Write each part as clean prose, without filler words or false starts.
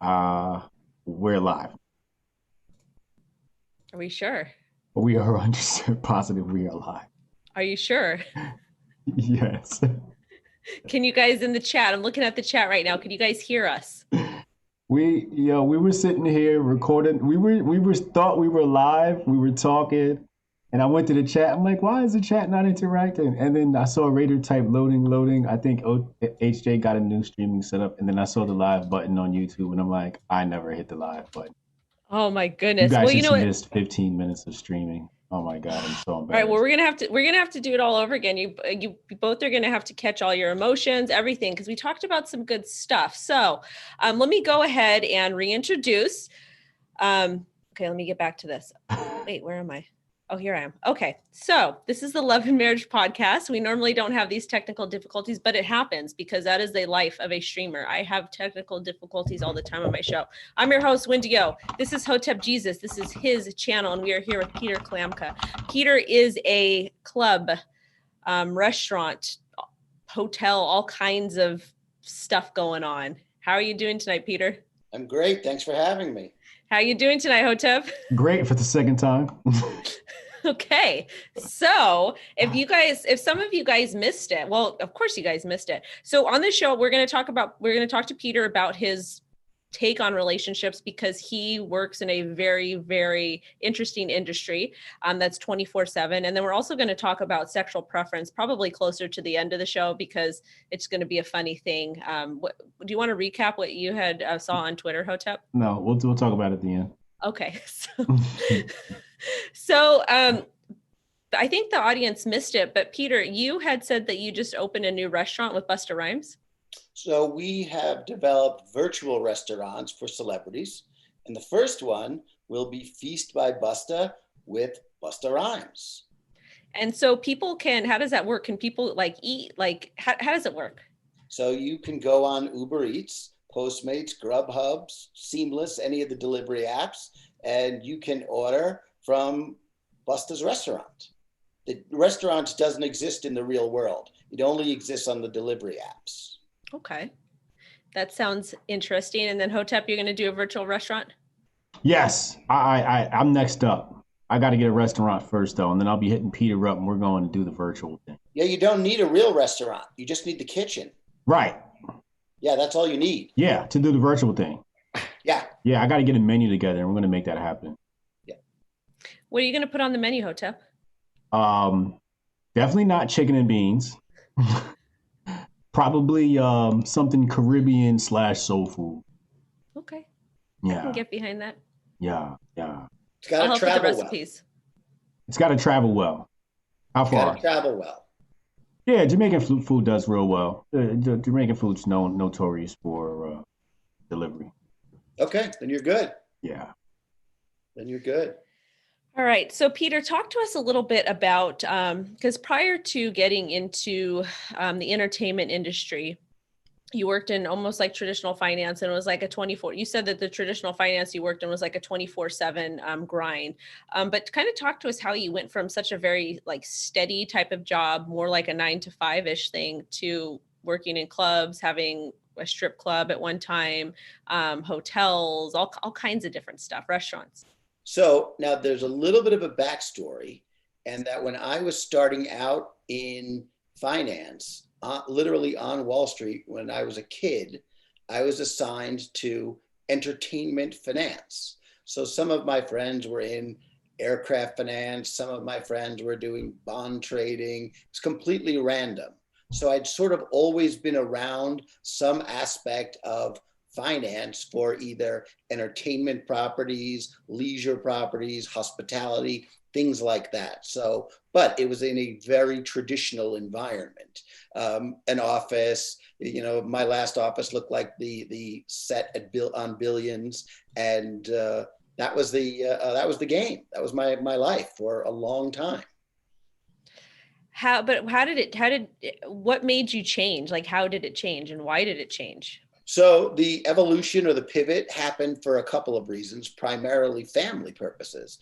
We're live. Are we sure? We are 100% positive we are live. Are you sure? Yes. Can you guys in the chat? I'm looking at the chat right now. Can you guys hear us? We were sitting here recording. We were thought we were live. We were talking, and I went to the chat. I'm like, why is the chat not interacting? And then I saw Raider type loading. I think HJ got a new streaming setup, and then I saw the live button on YouTube, and I'm like, I never hit the live button. Oh my You goodness. Well, guys you know just what? missed 15 minutes of streaming. Oh my god, I'm so All right, well, embarrassed. we're gonna have to do it all over again. You both are gonna have to catch all your emotions, everything, because we talked about some good stuff. So let me go ahead and reintroduce. Okay, let me get back to this. Wait, where am I? Oh, here I am. Okay, so this is the Love and Marriage podcast. We normally don't have these technical difficulties, but it happens because that is the life of a streamer. I have technical difficulties all the time on my show. I'm your host, Wendy O. This is Hotep Jesus. This is his channel, and we are here with Peter Klamka. Peter is a club, restaurant, hotel, all kinds of stuff going on. How are you doing tonight, Peter? I'm great. Thanks for having me. How are you doing tonight, Hotep? Great for the second time. Okay. So if some of you guys missed it, well, of course you guys missed it. So on this show, we're going to talk to Peter about his take on relationships because he works in a very, very interesting industry that's 24/7. And then we're also going to talk about sexual preference, probably closer to the end of the show because it's going to be a funny thing. Do you want to recap what you had saw on Twitter, Hotep? No, we'll talk about it at the end. Okay. So I think the audience missed it, but Peter, you had said that you just opened a new restaurant with Busta Rhymes. So we have developed virtual restaurants for celebrities. And the first one will be Feast by Busta with Busta Rhymes. And so people how does that work? Can people like eat? Like, how does it work? So you can go on Uber Eats, Postmates, Grubhub, Seamless, any of the delivery apps, and you can order from Busta's restaurant. The restaurant doesn't exist in the real world. It only exists on the delivery apps. Okay. That sounds interesting. And then Hotep, you're going to do a virtual restaurant? Yes, I'm next up. I got to get a restaurant first though, and then I'll be hitting Peter up, and we're going to do the virtual thing. Yeah, you don't need a real restaurant. You just need the kitchen. Right. Yeah, that's all you need. Yeah, to do the virtual thing. Yeah. Yeah, I got to get a menu together, and we're going to make that happen. Yeah. What are you going to put on the menu, Hotep? Definitely not chicken and beans. Probably something Caribbean / soul food. Okay. Yeah. I can get behind that. Yeah. It's got to travel well. Recipes. It's got to travel well. How far? Got to travel well. Yeah, Jamaican food does real well. Jamaican food's notorious for delivery. Okay, then you're good. Yeah. Then you're good. All right. So, Peter, talk to us a little bit about, because prior to getting into the entertainment industry, you worked in almost like traditional finance, and it was like you said that the traditional finance you worked in was like a 24/7 grind. But kind of talk to us how you went from such a very like steady type of job, more like a 9 to 5-ish thing, to working in clubs, having a strip club at one time, hotels, all kinds of different stuff, restaurants. So now there's a little bit of a backstory, and that when I was starting out in finance, literally on Wall Street, when I was a kid, I was assigned to entertainment finance. So some of my friends were in aircraft finance, some of my friends were doing bond trading. It's completely random. So I'd sort of always been around some aspect of finance for either entertainment properties, leisure properties, hospitality, things like that. So, but it was in a very traditional environment. An office, my last office looked like the set on Billions, and that was the game. That was my life for a long time. What made you change? Like, how did it change and why did it change? So the evolution or the pivot happened for a couple of reasons, primarily family purposes.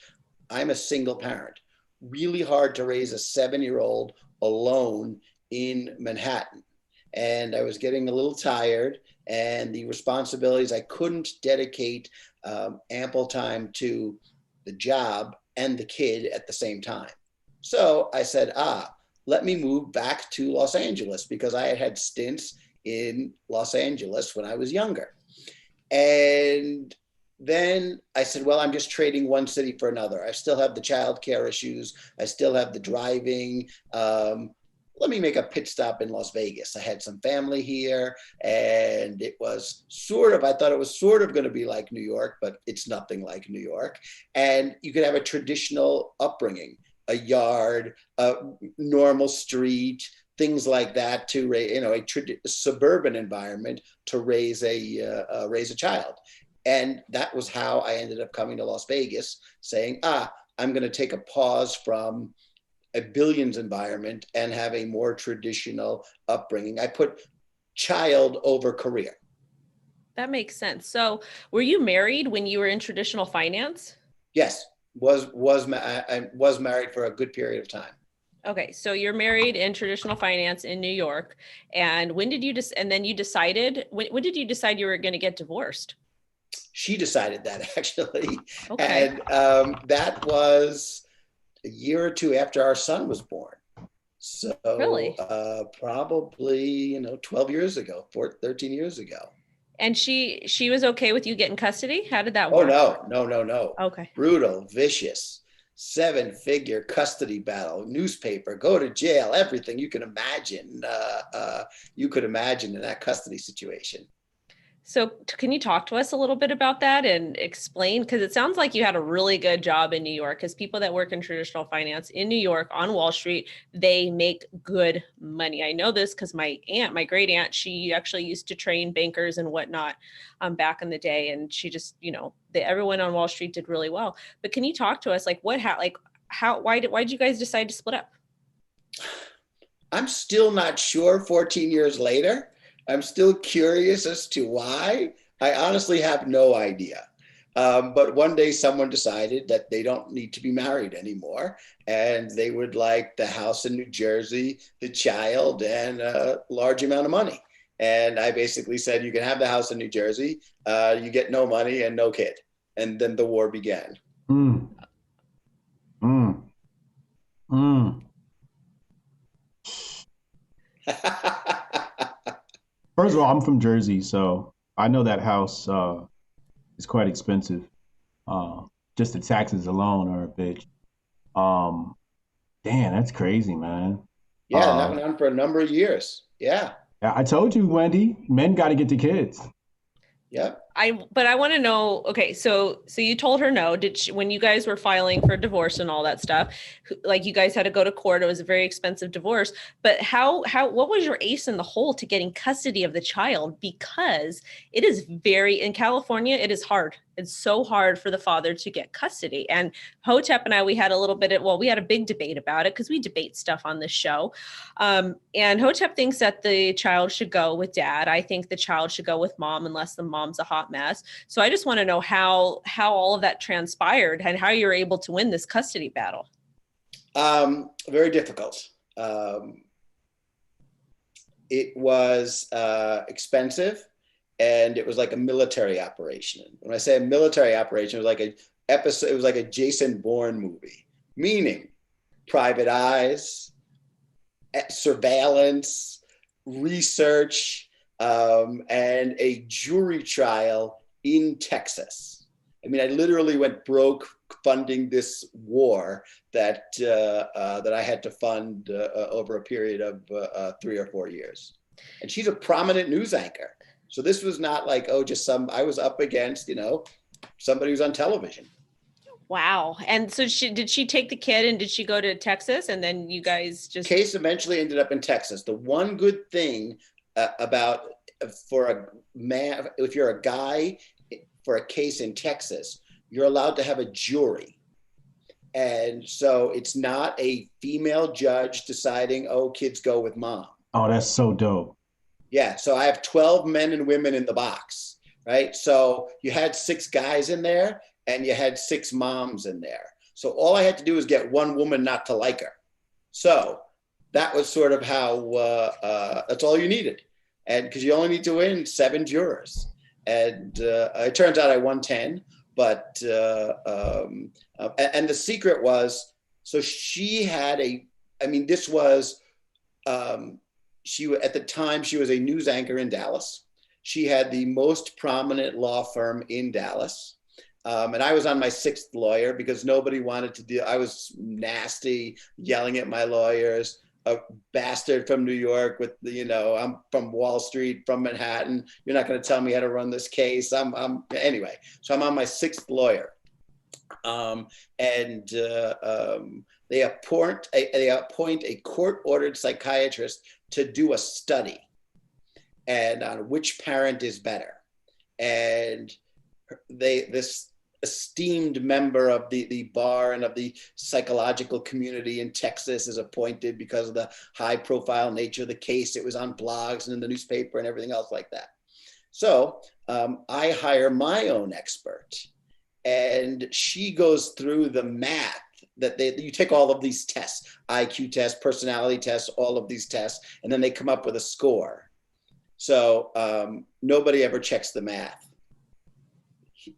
I'm a single parent. Really hard to raise a 7-year-old alone in Manhattan. And I was getting a little tired, and the responsibilities. I couldn't dedicate ample time to the job and the kid at the same time. So I said, let me move back to Los Angeles, because I had had stints in Los Angeles when I was younger. And then I said, well, I'm just trading one city for another. I still have the childcare issues. I still have the driving. Let me make a pit stop in Las Vegas. I had some family here, and it was I thought it was sort of going to be like New York, but it's nothing like New York. And you could have a traditional upbringing, a yard, a normal street, things like that, to a suburban environment to raise a child. And that was how I ended up coming to Las Vegas, saying, I'm going to take a pause from a billions environment and have a more traditional upbringing. I put child over career. That makes sense. So were you married when you were in traditional finance? Yes, I was married for a good period of time. Okay, so you're married in traditional finance in New York. And when did you and then you decided, when did you decide you were going to get divorced? She decided that, actually. Okay. And that was a year or two after our son was born. So Really? Probably, 12 years ago, 13 years ago. And she was okay with you getting custody? How did that Oh, work? no. Okay. Brutal, vicious, 7-figure custody battle, newspaper, go to jail, everything you can imagine. You could imagine in that custody situation. So can you talk to us a little bit about that and explain? Because it sounds like you had a really good job in New York, because people that work in traditional finance in New York on Wall Street, they make good money. I know this because my great aunt, she actually used to train bankers and whatnot back in the day. And she just, everyone on Wall Street did really well. But can you talk to us why did you guys decide to split up? I'm still not sure 14 years later. I'm still curious as to why. I honestly have no idea. But one day someone decided that they don't need to be married anymore, and they would like the house in New Jersey, the child, and a large amount of money. And I basically said, you can have the house in New Jersey, you get no money and no kid. And then the war began. Mm. Mm. Mm. First of all, I'm from Jersey, so I know that house is quite expensive. Just the taxes alone are a bitch. Damn, that's crazy, man. Yeah, and that went on for a number of years. Yeah. I told you, Wendy, men got to get the kids. Yep. But I want to know, okay, so you told her no. Did she, when you guys were filing for divorce and all that stuff, like you guys had to go to court, it was a very expensive divorce, but what was your ace in the hole to getting custody of the child? Because it is in California, it is hard. It's so hard for the father to get custody. And Hotep and I, we had a big debate about it, because we debate stuff on this show. And Hotep thinks that the child should go with dad. I think the child should go with mom, unless the mom's a hot mess. So I just want to know how all of that transpired and how you're able to win this custody battle. Very difficult. It was expensive, and it was like a military operation. When I say a military operation, it was like it was like a Jason Bourne movie, meaning private eyes, surveillance, research, and a jury trial in Texas. I mean, I literally went broke funding this war that I had to fund over a period of 3 or 4 years. And she's a prominent news anchor. So this was not like, I was up against, somebody who's on television. Wow. And so did she take the kid and did she go to Texas, and then you guys just... Case eventually ended up in Texas. The one good thing for a man, if you're a guy for a case in Texas, you're allowed to have a jury. And so it's not a female judge deciding, kids go with mom. Oh, that's so dope. Yeah. So I have 12 men and women in the box, right? So you had 6 guys in there and you had 6 moms in there. So all I had to do was get one woman not to like her. So that was sort of how, that's all you needed. and because you only need to win 7 jurors. And it turns out I won 10, but and the secret was, so she had this was, at the time she was a news anchor in Dallas. She had the most prominent law firm in Dallas. And I was on my 6th lawyer because nobody wanted to deal. I was nasty, yelling at my lawyers, a bastard from New York with I'm from Wall Street, from Manhattan. You're not going to tell me how to run this case. Anyway. So I'm on my 6th lawyer. They appoint a court-ordered psychiatrist to do a study and on which parent is better. And this esteemed member of the bar and of the psychological community in Texas is appointed because of the high profile nature of the case. It was on blogs and in the newspaper and everything else like that. So I hire my own expert, and she goes through the math that you take all of these tests, IQ tests, personality tests, all of these tests, and then they come up with a score. So nobody ever checks the math.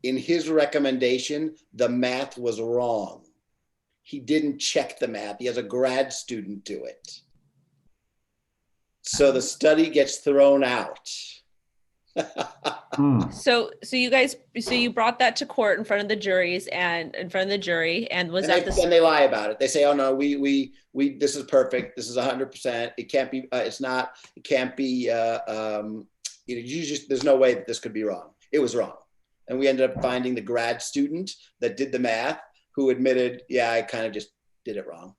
In his recommendation, the math was wrong. He didn't check the math. He has a grad student do it. So the study gets thrown out. So you brought that to court in front of the juries and in front of the jury, and then they lie about it. They say, "Oh no, we this is perfect. This is 100%. It can't be. It's not. It can't be. There's no way that this could be wrong. It was wrong." And we ended up finding the grad student that did the math, who admitted, "Yeah, I kind of just did it wrong."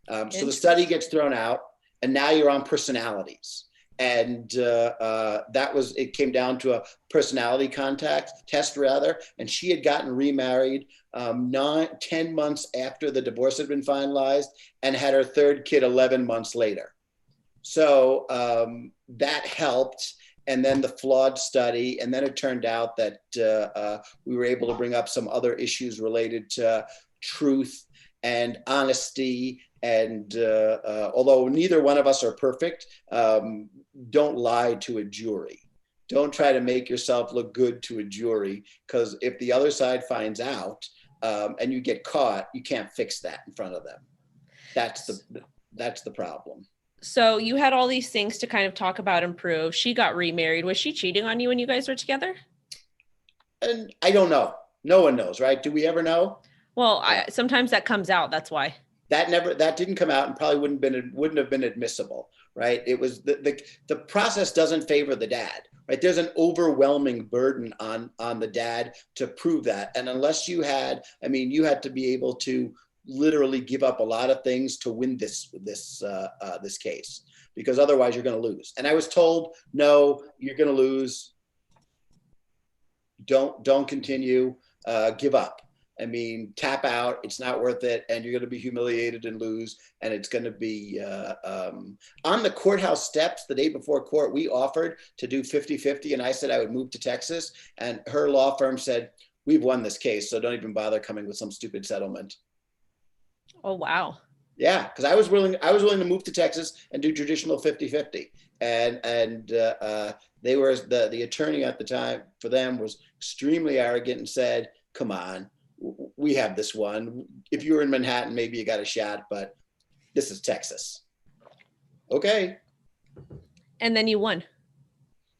So the study gets thrown out, and now you're on personalities. And it came down to a personality test rather. And she had gotten remarried 10 months after the divorce had been finalized, and had her 3rd kid 11 months later. So that helped. And then the flawed study. And then it turned out that we were able to bring up some other issues related to truth and honesty. And although neither one of us are perfect, don't lie to a jury. Don't try to make yourself look good to a jury, because if the other side finds out and you get caught, you can't fix that in front of them. That's the problem. So you had all these things to kind of talk about and prove. She got remarried. Was she cheating on you when you guys were together? And I don't know. No one knows, right? Do we ever know? Well, sometimes that comes out. That's why. That didn't come out, and probably wouldn't have been admissible, right? It was the process doesn't favor the dad, right? There's an overwhelming burden on the dad to prove that, and unless you had to be able to literally give up a lot of things to win this case, because otherwise you're going to lose. And I was told, no, you're going to lose. Don't continue. Give up. Tap out. It's not worth it, and you're going to be humiliated and lose. And it's going to be on the courthouse steps the day before court. We offered to do 50-50, and I said I would move to Texas. And her law firm said, "We've won this case, so don't even bother coming with some stupid settlement." Oh, wow. Yeah, because I was willing to move to Texas and do traditional 50-50. And they were the attorney at the time for them was extremely arrogant and said, "Come on, we have this one. If you were in Manhattan, maybe you got a shot, but this is Texas." Okay. And then you won.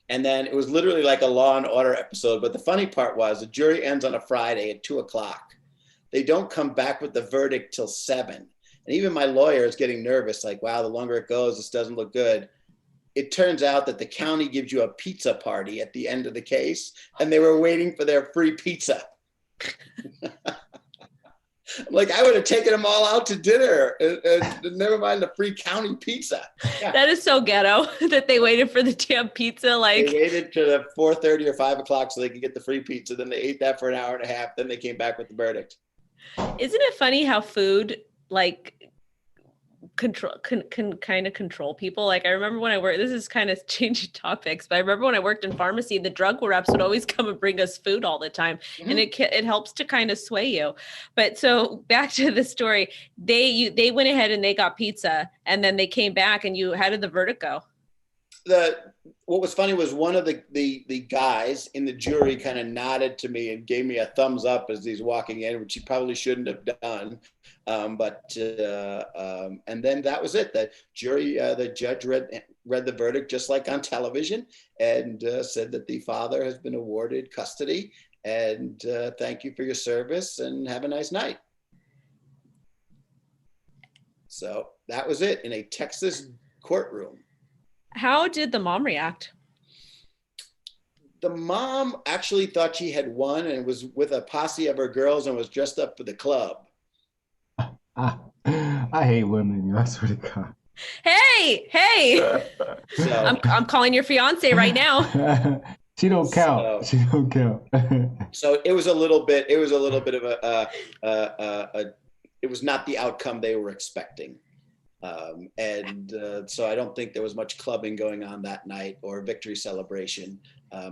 And then it was literally like a Law and Order episode. But the funny part was the jury ends on a Friday at 2:00. They don't come back with the verdict till 7. And even my lawyer is getting nervous, like, wow, the longer it goes, this doesn't look good. It turns out that the county gives you a pizza party at the end of the case, and they were waiting for their free pizza. Like, I would have taken them all out to dinner, and never mind the free county pizza. Yeah. That is so ghetto that they waited for the damn pizza. Like, they waited to the 4:30 or 5:00 so they could get the free pizza. Then they ate that for an hour and a half. Then they came back with the verdict. Isn't it funny how food can kind of control people? Like, I remember when I worked, this is kind of changing topics, but I remember when I worked in pharmacy, the drug reps would always come and bring us food all the time. Mm-hmm. And it helps to kind of sway you. But so back to the story, they went ahead and they got pizza, and then they came back, and how did the verdict go? what was funny was one of the guys in the jury kind of nodded to me and gave me a thumbs up as he's walking in, which he probably shouldn't have done. And then that was it. The judge read the verdict just like on television, and said that the father has been awarded custody, and thank you for your service and have a nice night. So that was it in a Texas courtroom. How did the mom react? The mom actually thought she had won and was with a posse of her girls and was dressed up for the club. I hate women. I swear to God. Hey! So, I'm calling your fiance right now. She don't count. She don't count. So it was a little bit of it was not the outcome they were expecting. So I don't think there was much clubbing going on that night or victory celebration.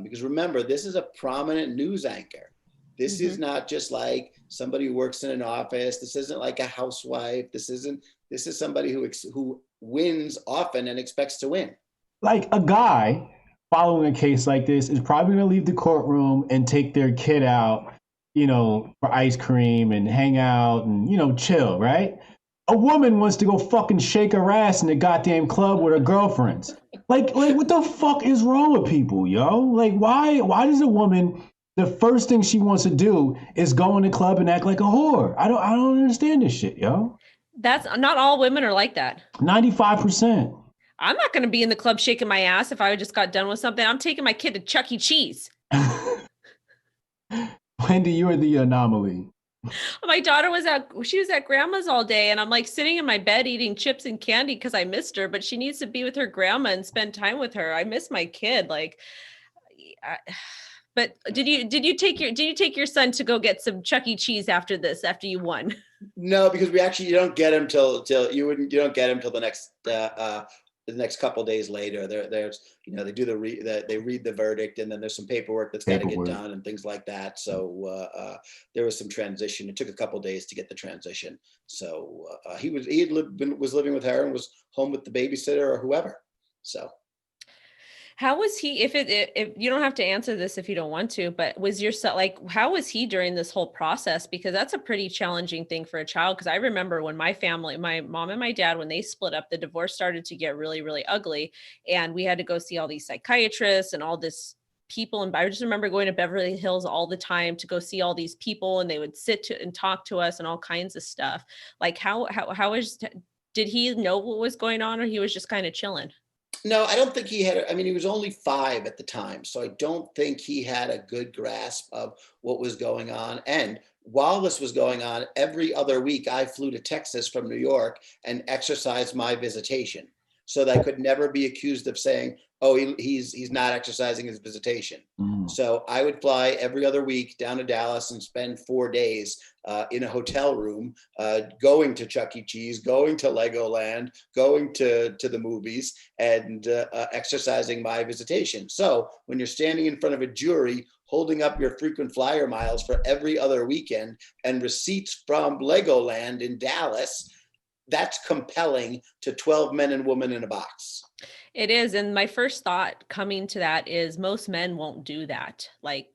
Because remember, this is a prominent news anchor. This is not just like somebody who works in an office. This isn't like a housewife. This is somebody who wins often and expects to win. Like a guy following a case like this is probably going to leave the courtroom and take their kid out, for ice cream and hang out and, chill, right? A woman wants to go fucking shake her ass in the goddamn club with her girlfriends. Like what the fuck is wrong with people, yo? Like, why does a woman, the first thing she wants to do is go in the club and act like a whore? I don't understand this shit, yo. That's not all women are like that. 95%. I'm not going to be in the club shaking my ass if I just got done with something. I'm taking my kid to Chuck E. Cheese. Wendy, you are the anomaly. My daughter was at grandma's all day, and I'm like sitting in my bed eating chips and candy because I missed her, but she needs to be with her grandma and spend time with her. I miss my kid. But did you take your son to go get some Chuck E. Cheese after you won? No, because you don't get him till the next couple of days later. There's they do they read the verdict, and then there's some paperwork that's got to get done and things like that. So there was some transition. It took a couple of days to get the transition. So he was living with her and was home with the babysitter or whoever. So. How was he, if you don't have to answer this if you don't want to, but how was he during this whole process? Because that's a pretty challenging thing for a child. Because I remember when my mom and my dad, when they split up, the divorce started to get really, really ugly. And we had to go see all these psychiatrists and all this people. And I just remember going to Beverly Hills all the time to go see all these people, and they would and talk to us and all kinds of stuff. Like did he know what was going on, or he was just kind of chilling? No, I don't think he had. I mean, he was only 5 at the time, so I don't think he had a good grasp of what was going on. And while this was going on, every other week I flew to Texas from New York and exercised my visitation, so that I could never be accused of saying, "Oh, he's not exercising his visitation." So I would fly every other week down to Dallas and spend 4 days in a hotel room, going to Chuck E. Cheese, going to Legoland, going to the movies, and exercising my visitation. So when you're standing in front of a jury holding up your frequent flyer miles for every other weekend and receipts from Legoland in Dallas, that's compelling to 12 men and women in a box. It is. And my first thought coming to that is most men won't do that. Like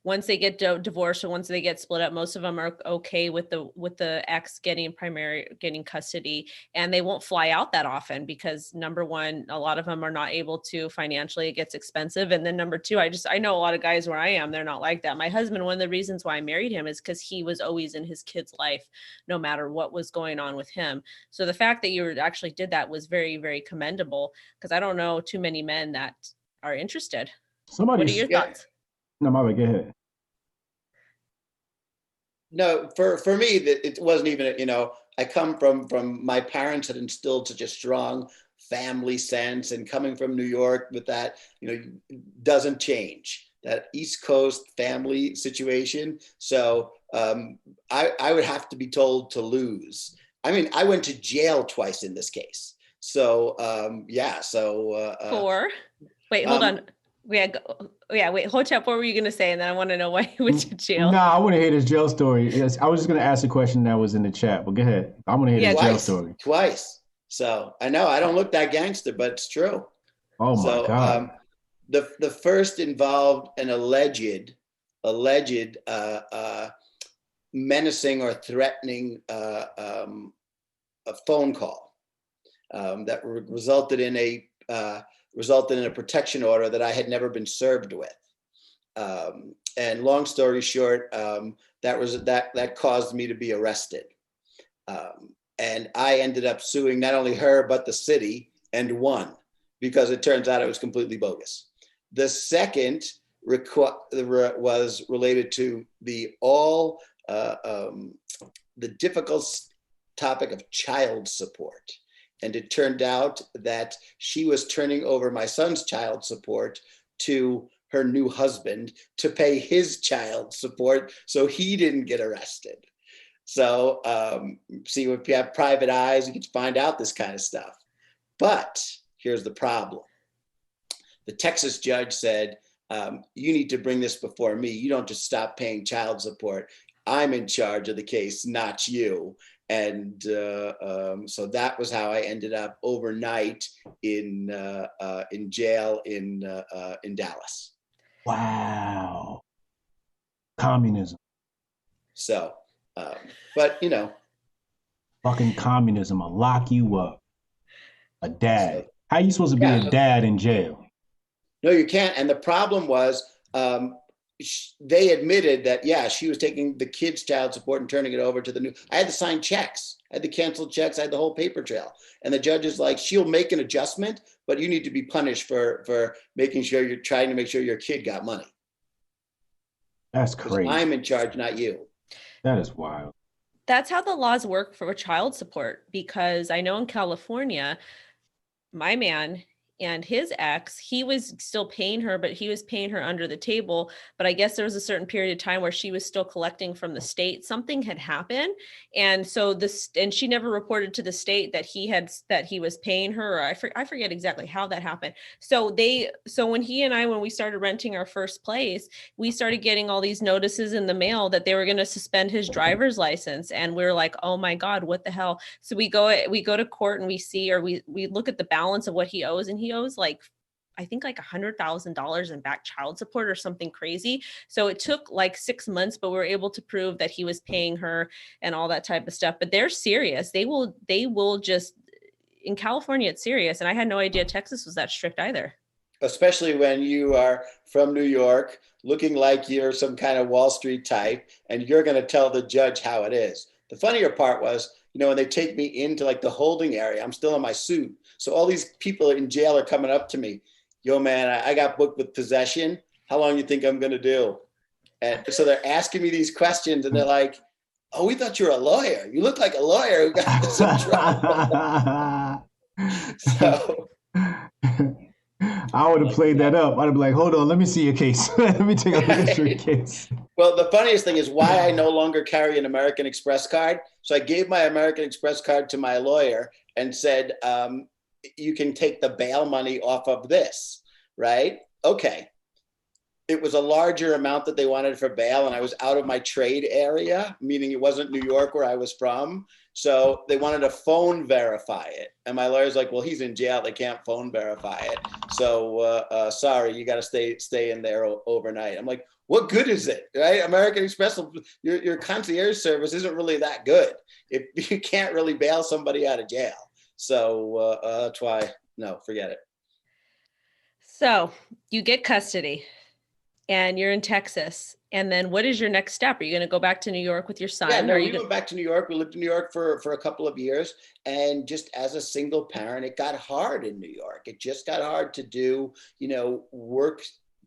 once they get divorced or once they get split up, most of them are okay with the ex getting custody, and they won't fly out that often because number one, a lot of them are not able to financially, it gets expensive. And then number two, I know a lot of guys where I am, they're not like that. My husband, one of the reasons why I married him is because he was always in his kid's life, no matter what was going on with him. So the fact that you actually did that was very, very commendable, because I don't know too many men that are interested. What are your thoughts? No, Mama, go ahead. No, for me, it wasn't even, I come from my parents had instilled such a strong family sense, and coming from New York with that, doesn't change that East Coast family situation. So I would have to be told to lose. I mean, I went to jail twice in this case. So, yeah. So, wait, hold on. Wait, Hotep, what were you going to say? And then I want to know why you went to jail. I want to hear his jail story. Yes, I was just going to ask a question that was in the chat, but go ahead. I want to hear his jail story. Twice. So I know I don't look that gangster, but it's true. Oh my So God. the first involved an alleged menacing or threatening a phone call that resulted in a protection order that I had never been served with. And long story short, that caused me to be arrested. And I ended up suing not only her, but the city, and won, because it turns out it was completely bogus. The second was related to the difficult topic of child support. And it turned out that she was turning over my son's child support to her new husband to pay his child support so he didn't get arrested. So, see, if you have private eyes, you can find out this kind of stuff. But here's the problem. The Texas judge said, you need to bring this before me. You don't just stop paying child support. I'm in charge of the case, not you. And so that was how I ended up overnight in jail in Dallas. Wow. Communism. So, but Fucking communism. I'll lock you up. A dad. so, How are you supposed to be a yeah, dad in jail? no, you can't. And the problem was, they admitted that, yeah, she was taking the kids' child support and turning it over to the new. I had to sign checks. I had to cancel checks. I had the whole paper trail. And the judge is like, she'll make an adjustment, but you need to be punished for making sure you're trying to make sure your kid got money. That's Because crazy. I'm in charge, not you. That is wild. That's how the laws work for child support, because I know in California, my man and his ex, he was still paying her, but he was paying her under the table. But I guess there was a certain period of time where she was still collecting from the state. Something had happened. And so and she never reported to the state that he was paying her, or I forget exactly how that happened. So when when we started renting our first place, we started getting all these notices in the mail that they were going to suspend his driver's license. And we are like, oh my God, what the hell? So we go to court and we look at the balance of what he owes, and he owes I think like $100,000 in back child support or something crazy. So it took like 6 months, but we were able to prove that he was paying her and all that type of stuff. But they're serious. They will just, in California, it's serious. And I had no idea Texas was that strict either. Especially when you are from New York, looking like you're some kind of Wall Street type, and you're going to tell the judge how it is. The funnier part was, when they take me into like the holding area, I'm still in my suit. So all these people in jail are coming up to me. Yo, man, I got booked with possession. How long you think I'm going to do? And so they're asking me these questions, and they're like, oh, we thought you were a lawyer. You look like a lawyer who got in some trouble. So I would have played that up. I'd have been like, hold on, let me see your case. Let me take a look at your case. Well, the funniest thing is why I no longer carry an American Express card. So I gave my American Express card to my lawyer and said, you can take the bail money off of this, right? Okay. It was a larger amount that they wanted for bail, and I was out of my trade area, meaning it wasn't New York where I was from. So they wanted to phone verify it. And my lawyer's like, well, he's in jail. They can't phone verify it. So sorry, you got to stay in there overnight. I'm like, what good is it, right? American Express, your concierge service isn't really that good if you can't really bail somebody out of jail. So that's why, no, forget it. So you get custody and you're in Texas. And then what is your next step? Are you going to go back to New York with your son? Yeah, no, we went back to New York. We lived in New York for a couple of years. And just as a single parent, it got hard in New York. It just got hard to do, work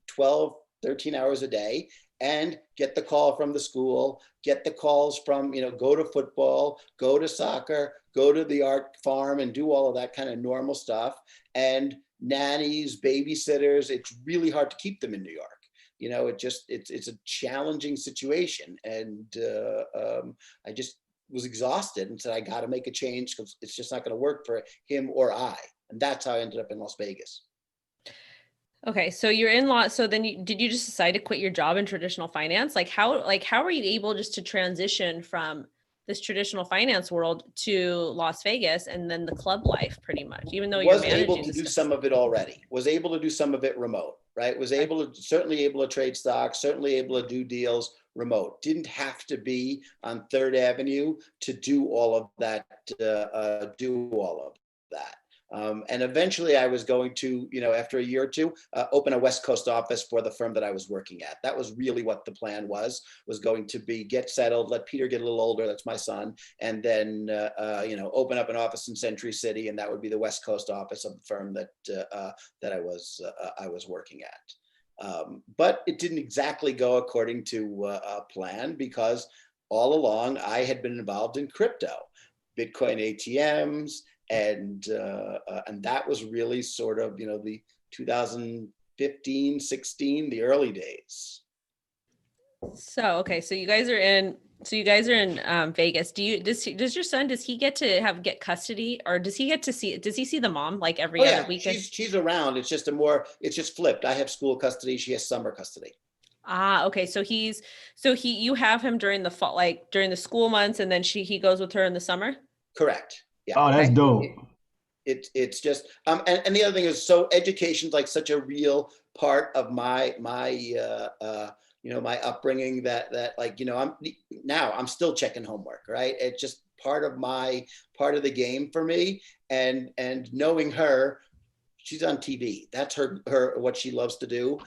12, 13 hours a day and get the call from the school, get the calls from, go to football, go to soccer, go to the art farm and do all of that kind of normal stuff. And nannies, babysitters, it's really hard to keep them in New York. It's a challenging situation. And I just was exhausted and said, I got to make a change because it's just not going to work for him or I. And that's how I ended up in Las Vegas. Okay, so you're in law. So then did you just decide to quit your job in traditional finance? How were you able just to transition from this traditional finance world to Las Vegas and then the club life pretty much, even though you're Was able managing to do stuff. some of it already, was able to do some of it remote, right? Was able to, certainly able to trade stocks, certainly able to do deals remote. Didn't have to be on Third Avenue to do all of that, and eventually I was going to, after a year or two, open a West Coast office for the firm that I was working at. That was really what the plan was going to be: get settled, let Peter get a little older, that's my son, and then, open up an office in Century City. And that would be the West Coast office of the firm that I was working at. But it didn't exactly go according to plan, because all along I had been involved in crypto, Bitcoin ATMs, and that was really sort of, the 2015, 16, the early days. So, okay. So you guys are in Vegas. Does your son, does he get to get custody, or does he see the mom like every other weekend? She's around. It's just flipped. I have school custody. She has summer custody. Ah, okay. So you have him during the fall, like during the school months, and then he goes with her in the summer? Correct. Yeah. Oh, that's dope. It's just and the other thing is, so education's like such a real part of my upbringing, that like, I'm still checking homework, right? It's just part of the game for me. And knowing her, she's on TV. That's her what she loves to do.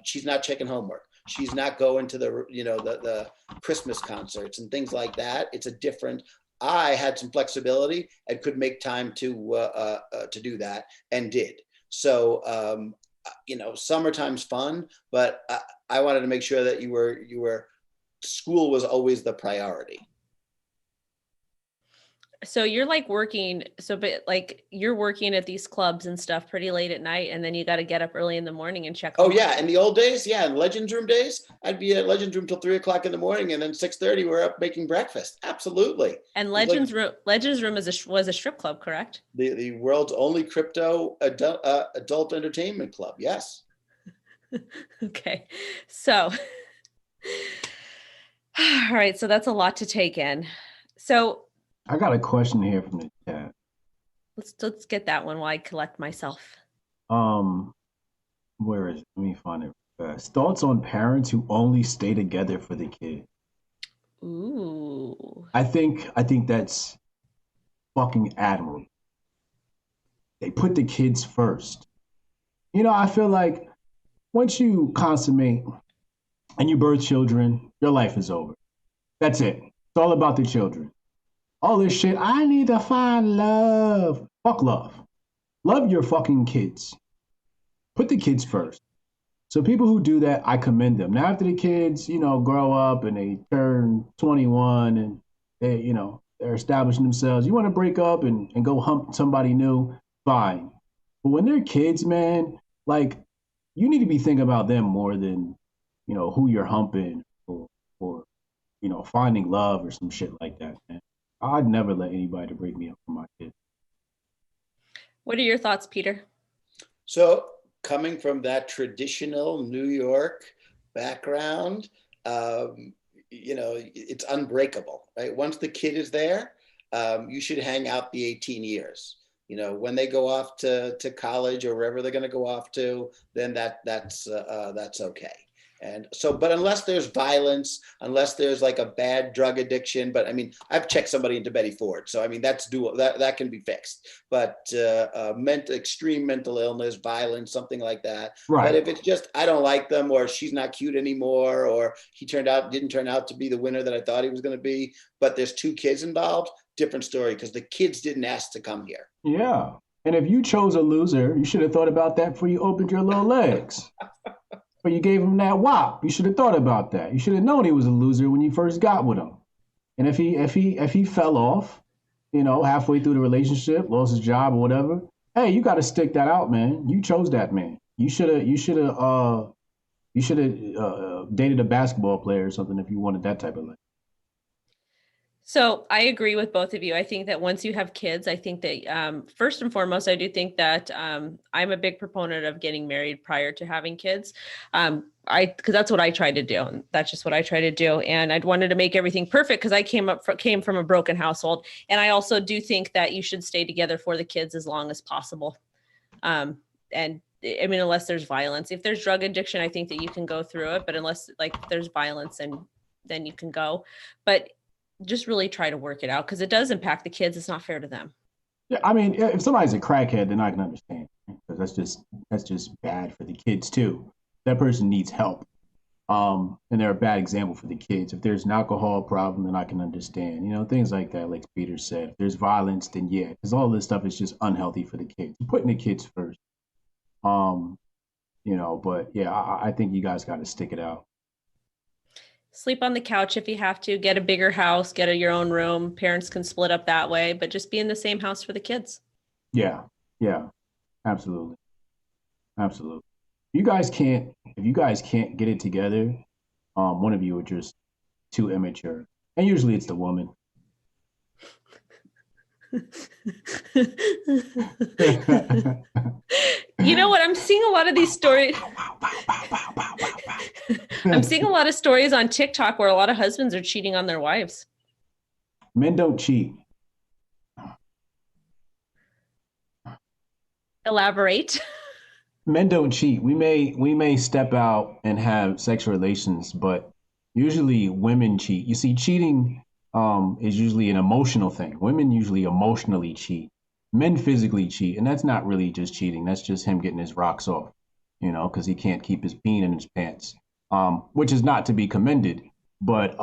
She's not checking homework. She's not going to the Christmas concerts and things like that. It's a different. I had some flexibility and could make time to do that, and did. So, summertime's fun, but I wanted to make sure that you were school was always the priority. So you're like working, you're working at these clubs and stuff pretty late at night, and then you got to get up early in the morning and check. Oh yeah, in the old days, in Legends Room days, I'd be at Legends Room till 3:00 in the morning, and then 6:30 we're up making breakfast. Absolutely. And Legends Room was a strip club, correct? The world's only crypto adult entertainment club. Yes. Okay, so all right, so that's a lot to take in. So I got a question here from the chat. Let's get that one while I collect myself. Where is it? Let me find it fast. Thoughts on parents who only stay together for the kid? Ooh. I think that's fucking admirable. They put the kids first. I feel like once you consummate and you birth children, your life is over. That's it. It's all about the children. All this shit, I need to find love. Fuck love. Love your fucking kids. Put the kids first. So people who do that, I commend them. Now after the kids, grow up and they turn 21 and they, they're establishing themselves. You want to break up and go hump somebody new, fine. But when they're kids, man, like, you need to be thinking about them more than, who you're humping or finding love or some shit like that, man. I'd never let anybody break me up for my kid. What are your thoughts, Peter? So, coming from that traditional New York background, it's unbreakable, right? Once the kid is there, you should hang out the 18 years. When they go off to college or wherever they're going to go off to, then that's okay. And so, but unless there's violence, unless there's like a bad drug addiction, but I mean, I've checked somebody into Betty Ford. So, I mean, that's doable. That can be fixed, but extreme mental illness, violence, something like that. Right. But if it's just, I don't like them, or she's not cute anymore, or he didn't turn out to be the winner that I thought he was going to be, but there's two kids involved, different story, because the kids didn't ask to come here. Yeah. And if you chose a loser, you should have thought about that before you opened your little legs. But you gave him that whop. You should have thought about that. You should have known he was a loser when you first got with him. And if he fell off, halfway through the relationship, lost his job or whatever, hey, you got to stick that out, man. You chose that man. You should have dated a basketball player or something if you wanted that type of life. So I agree with both of you. I think that once you have kids, I think that first and foremost, I do think that I'm a big proponent of getting married prior to having kids. Because that's what I tried to do. And that's just what I try to do. And I'd wanted to make everything perfect because I came from a broken household. And I also do think that you should stay together for the kids as long as possible. And I mean, unless there's violence, if there's drug addiction, I think that you can go through it. But unless like there's violence, and then you can go. But just really try to work it out because it does impact the kids. It's not fair to them. Yeah, I mean, if somebody's a crackhead, then I can understand because that's just bad for the kids too. That person needs help, and they're a bad example for the kids. If there's an alcohol problem, then I can understand, things like that. Like Peter said, if there's violence, then yeah, because all this stuff is just unhealthy for the kids. You're putting the kids first, But yeah, I think you guys got to stick it out. Sleep on the couch if you have to, get a bigger house, your own room. Parents can split up that way, but just be in the same house for the kids. Yeah, yeah, absolutely, absolutely. If you guys can't get it together, one of you are just too immature, and usually it's the woman. You know what? I'm seeing a lot of these stories. I'm seeing a lot of stories on TikTok where a lot of husbands are cheating on their wives. Men don't cheat. Elaborate. Men don't cheat. We may step out and have sexual relations, but usually women cheat. You see, cheating is usually an emotional thing. Women usually emotionally cheat. Men physically cheat, and that's not really just cheating. That's just him getting his rocks off, because he can't keep his peen in his pants, which is not to be commended. But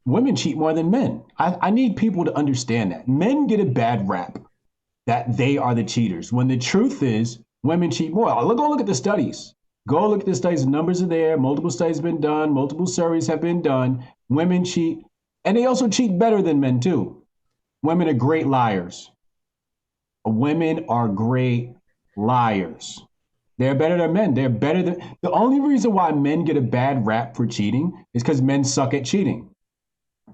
women cheat more than men. I need people to understand that. Men get a bad rap that they are the cheaters, when the truth is women cheat more. Go look at the studies. Go look at the studies. The numbers are there. Multiple studies have been done. Multiple surveys have been done. Women cheat, and they also cheat better than men too. Women are great liars. Women are great liars. They're better than men. The only reason why men get a bad rap for cheating is because men suck at cheating.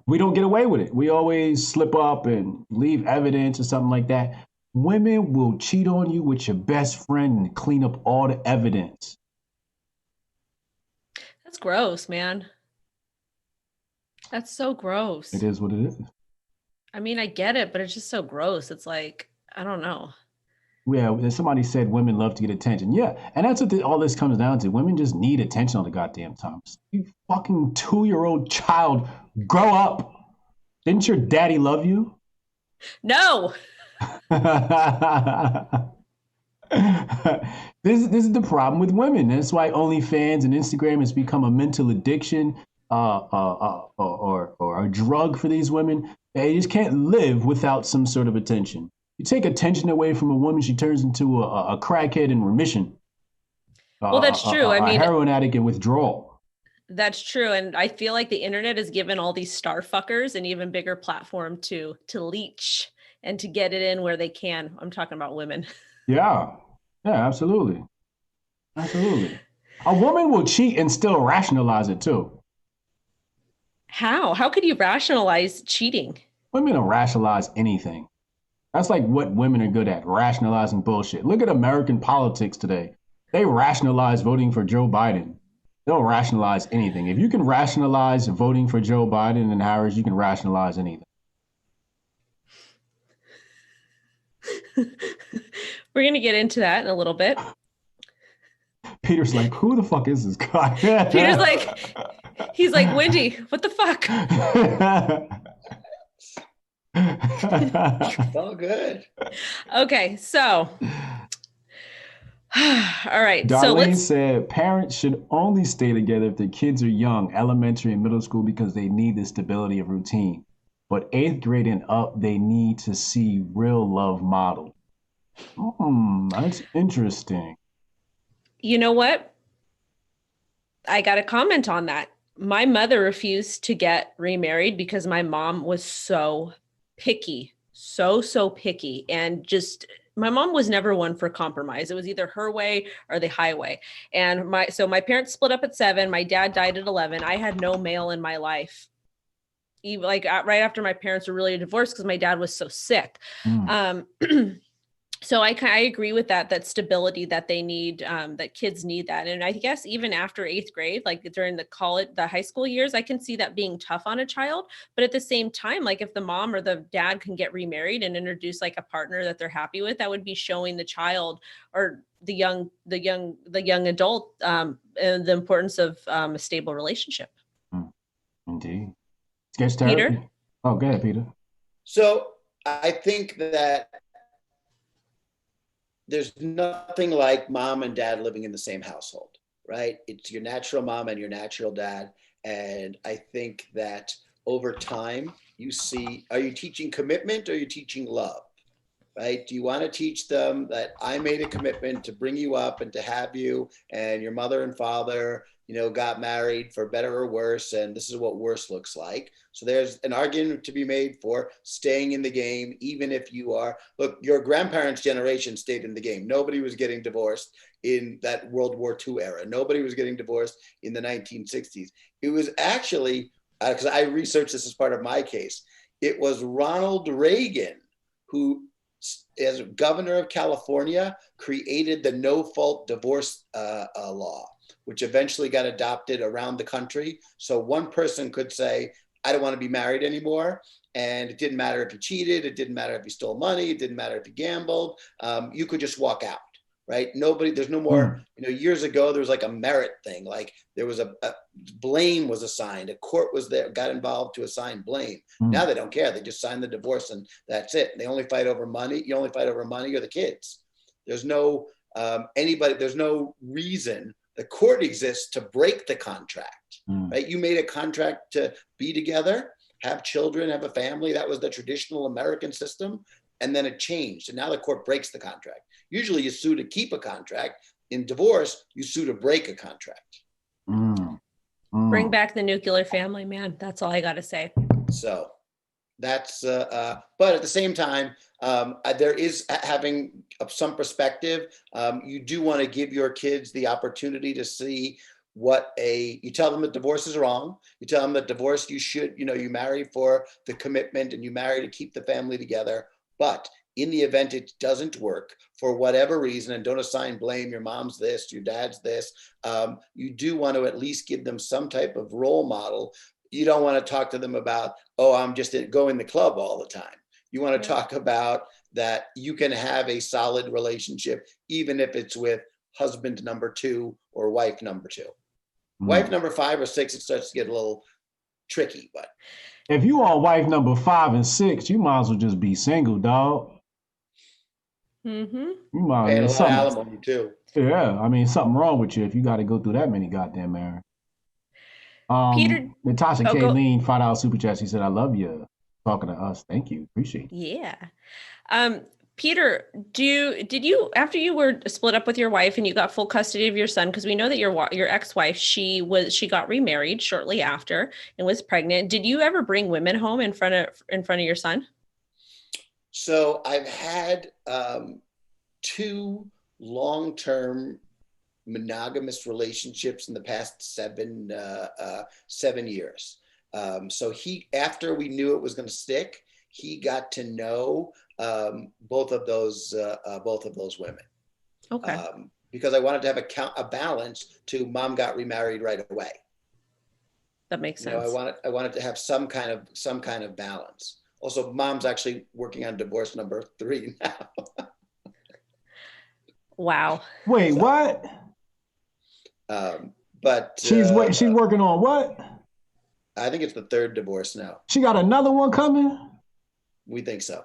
We don't get away with it. We always slip up and leave evidence or something like that. Women will cheat on you with your best friend and clean up all the evidence. That's gross, man. That's so gross. It is what it is. I mean, I get it, but it's just so gross. It's like, I don't know. Yeah, somebody said women love to get attention. Yeah, and that's what all this comes down to. Women just need attention all the goddamn time. You fucking 2-year-old child, grow up. Didn't your daddy love you? No. This is the problem with women. That's why OnlyFans and Instagram has become a mental addiction, or a drug for these women. They just can't live without some sort of attention. You take attention away from a woman, she turns into a crackhead in remission. Well, that's true. A heroin addict in withdrawal. That's true. And I feel like the internet has given all these star fuckers an even bigger platform to leech and to get it in where they can. I'm talking about women. Yeah, absolutely. Absolutely. A woman will cheat and still rationalize it too. How? How could you rationalize cheating? Women don't rationalize anything. That's like what women are good at, rationalizing bullshit. Look at American politics today. They rationalize voting for Joe Biden. They'll rationalize anything. If you can rationalize voting for Joe Biden and Harris, you can rationalize anything. We're going to get into that in a little bit. Peter's like, who the fuck is this guy? Peter's like, he's like, Wendy, what the fuck? Oh, good. Okay, so. All right. Darlene said parents should only stay together if their kids are young, elementary and middle school, because they need the stability of routine. But 8th grade and up, they need to see real love modeled. That's interesting. You know what? I got a comment on that. My mother refused to get remarried because my mom was so picky, so picky, and just my mom was never one for compromise. It was either her way or the highway. And my parents split up at 7. My dad died at 11. I had no male in my life like right after my parents were really divorced because my dad was so sick. Mm. So I agree with that stability that they need, that kids need that. And I guess even after eighth grade, like during the high school years, I can see that being tough on a child. But at the same time, like if the mom or the dad can get remarried and introduce like a partner that they're happy with, that would be showing the child or the young adult, and the importance of a stable relationship. Mm. Indeed. Sketch Peter? therapy. Oh, go ahead, Peter. So I think that there's nothing like mom and dad living in the same household, right? It's your natural mom and your natural dad. And I think that over time, you see, are you teaching commitment or are you teaching love? Right? Do you want to teach them that I made a commitment to bring you up and to have you, and your mother and father, got married for better or worse, and this is what worse looks like. So there's an argument to be made for staying in the game, even if look, your grandparents' generation stayed in the game. Nobody was getting divorced in that World War II era. Nobody was getting divorced in the 1960s. It was actually, because I researched this as part of my case, it was Ronald Reagan who, as governor of California, created the no-fault divorce law, which eventually got adopted around the country. So one person could say, I don't want to be married anymore. And it didn't matter if you cheated. It didn't matter if you stole money. It didn't matter if you gambled. You could just walk out, right? There's no more, years ago, there was like a merit thing. Like there was a blame was assigned. A court was there, got involved to assign blame. Now they don't care. They just sign the divorce and that's it. They only fight over money. You only fight over money or the kids. There's no there's no reason. The court exists to break the contract, right? You made a contract to be together, have children, have a family. That was the traditional American system. And then it changed. And now the court breaks the contract. Usually you sue to keep a contract. In divorce, you sue to break a contract. Bring back the nuclear family, man. That's all I got to say. So that's, but at the same time, there is having some perspective. You do want to give your kids the opportunity to see you tell them that divorce is wrong. You tell them that divorce, you marry for the commitment and you marry to keep the family together. But in the event it doesn't work for whatever reason, and don't assign blame, your mom's this, your dad's this, you do want to at least give them some type of role model. You don't want to talk to them about, I'm just going to the club all the time. You want to talk about that you can have a solid relationship, even if it's with husband number 2 or wife number 2. Wife number 5 or 6, it starts to get a little tricky. But if you on wife number 5 and 6, you might as well just be single, dog. You might paying a lot of alimony too. Yeah, I mean, something wrong with you if you got to go through that many goddamn marriage. Peter, Natasha Kayleen, $5 super chat. She said, "I love you." Talking to us, thank you, appreciate it. Yeah. Peter, did you after you were split up with your wife and you got full custody of your son, because we know that your ex-wife, she got remarried shortly after and was pregnant. Did you ever bring women home in front of your son? So I've had 2 long-term monogamous relationships in the past 7 years. So after we knew it was going to stick, he got to know both of those women. Okay. Because I wanted to have a balance to mom got remarried right away. That makes sense. I wanted to have some kind of balance. Also, mom's actually working on divorce number 3 now. Wow. Wait, what? But she's working on what? I think it's the 3rd divorce now. She got another one coming? We think so.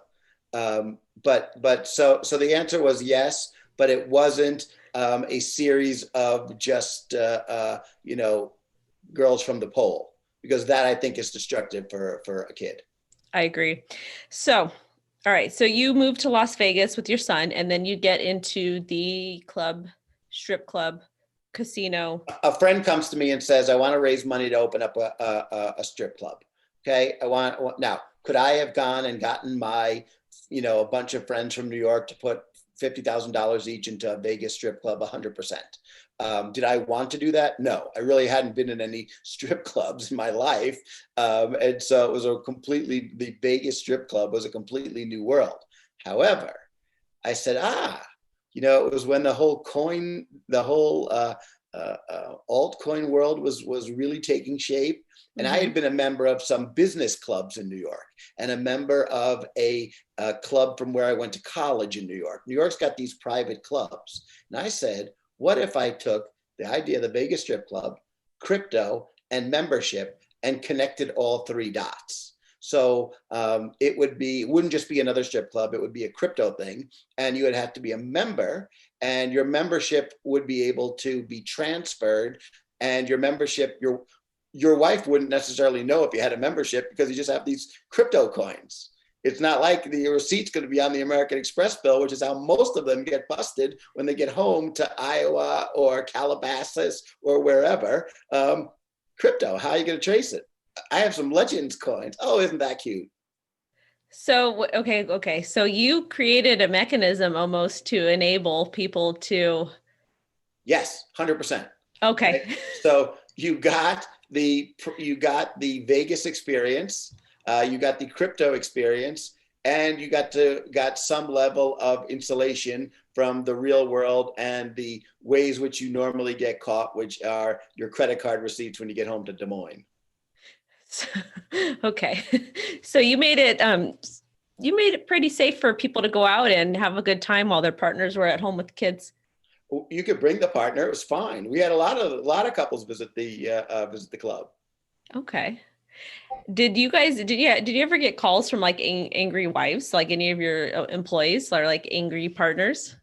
But so the answer was yes, but it wasn't a series of just girls from the pole, because that I think is destructive for a kid. I agree. So, all right. So you moved to Las Vegas with your son, and then you get into the strip club, casino. A friend comes to me and says, I want to raise money to open up a strip club. Okay. Now, could I have gone and gotten my, a bunch of friends from New York to put $50,000 each into a Vegas strip club? 100%. Did I want to do that? No, I really hadn't been in any strip clubs in my life. And so it was the Vegas strip club was a completely new world. However, I said, it was when the whole altcoin world was really taking shape. And I had been a member of some business clubs in New York and a member of a club from where I went to college in New York. New York's got these private clubs. And I said, what if I took the idea of the Vegas strip club, crypto, and membership and connected all three dots? So it wouldn't just be another strip club, it would be a crypto thing. And you would have to be a member, and your membership would be able to be transferred. And your wife wouldn't necessarily know if you had a membership because you just have these crypto coins. It's not like your receipt's going to be on the American Express bill, which is how most of them get busted when they get home to Iowa or Calabasas or wherever. Crypto, how are you going to trace it? I have some Legends coins. Oh, isn't that cute? So, okay. So you created a mechanism almost to enable people to. Yes, 100%. Okay. Right? So you got the Vegas experience, you got the crypto experience, and you got some level of insulation from the real world and the ways which you normally get caught, which are your credit card receipts when you get home to Des Moines. Okay. So you made it pretty safe for people to go out and have a good time while their partners were at home with the kids. You could bring the partner. It was fine. We had a lot of couples visit the club. Okay. Did you ever get calls from like angry wives, like any of your employees, or like angry partners?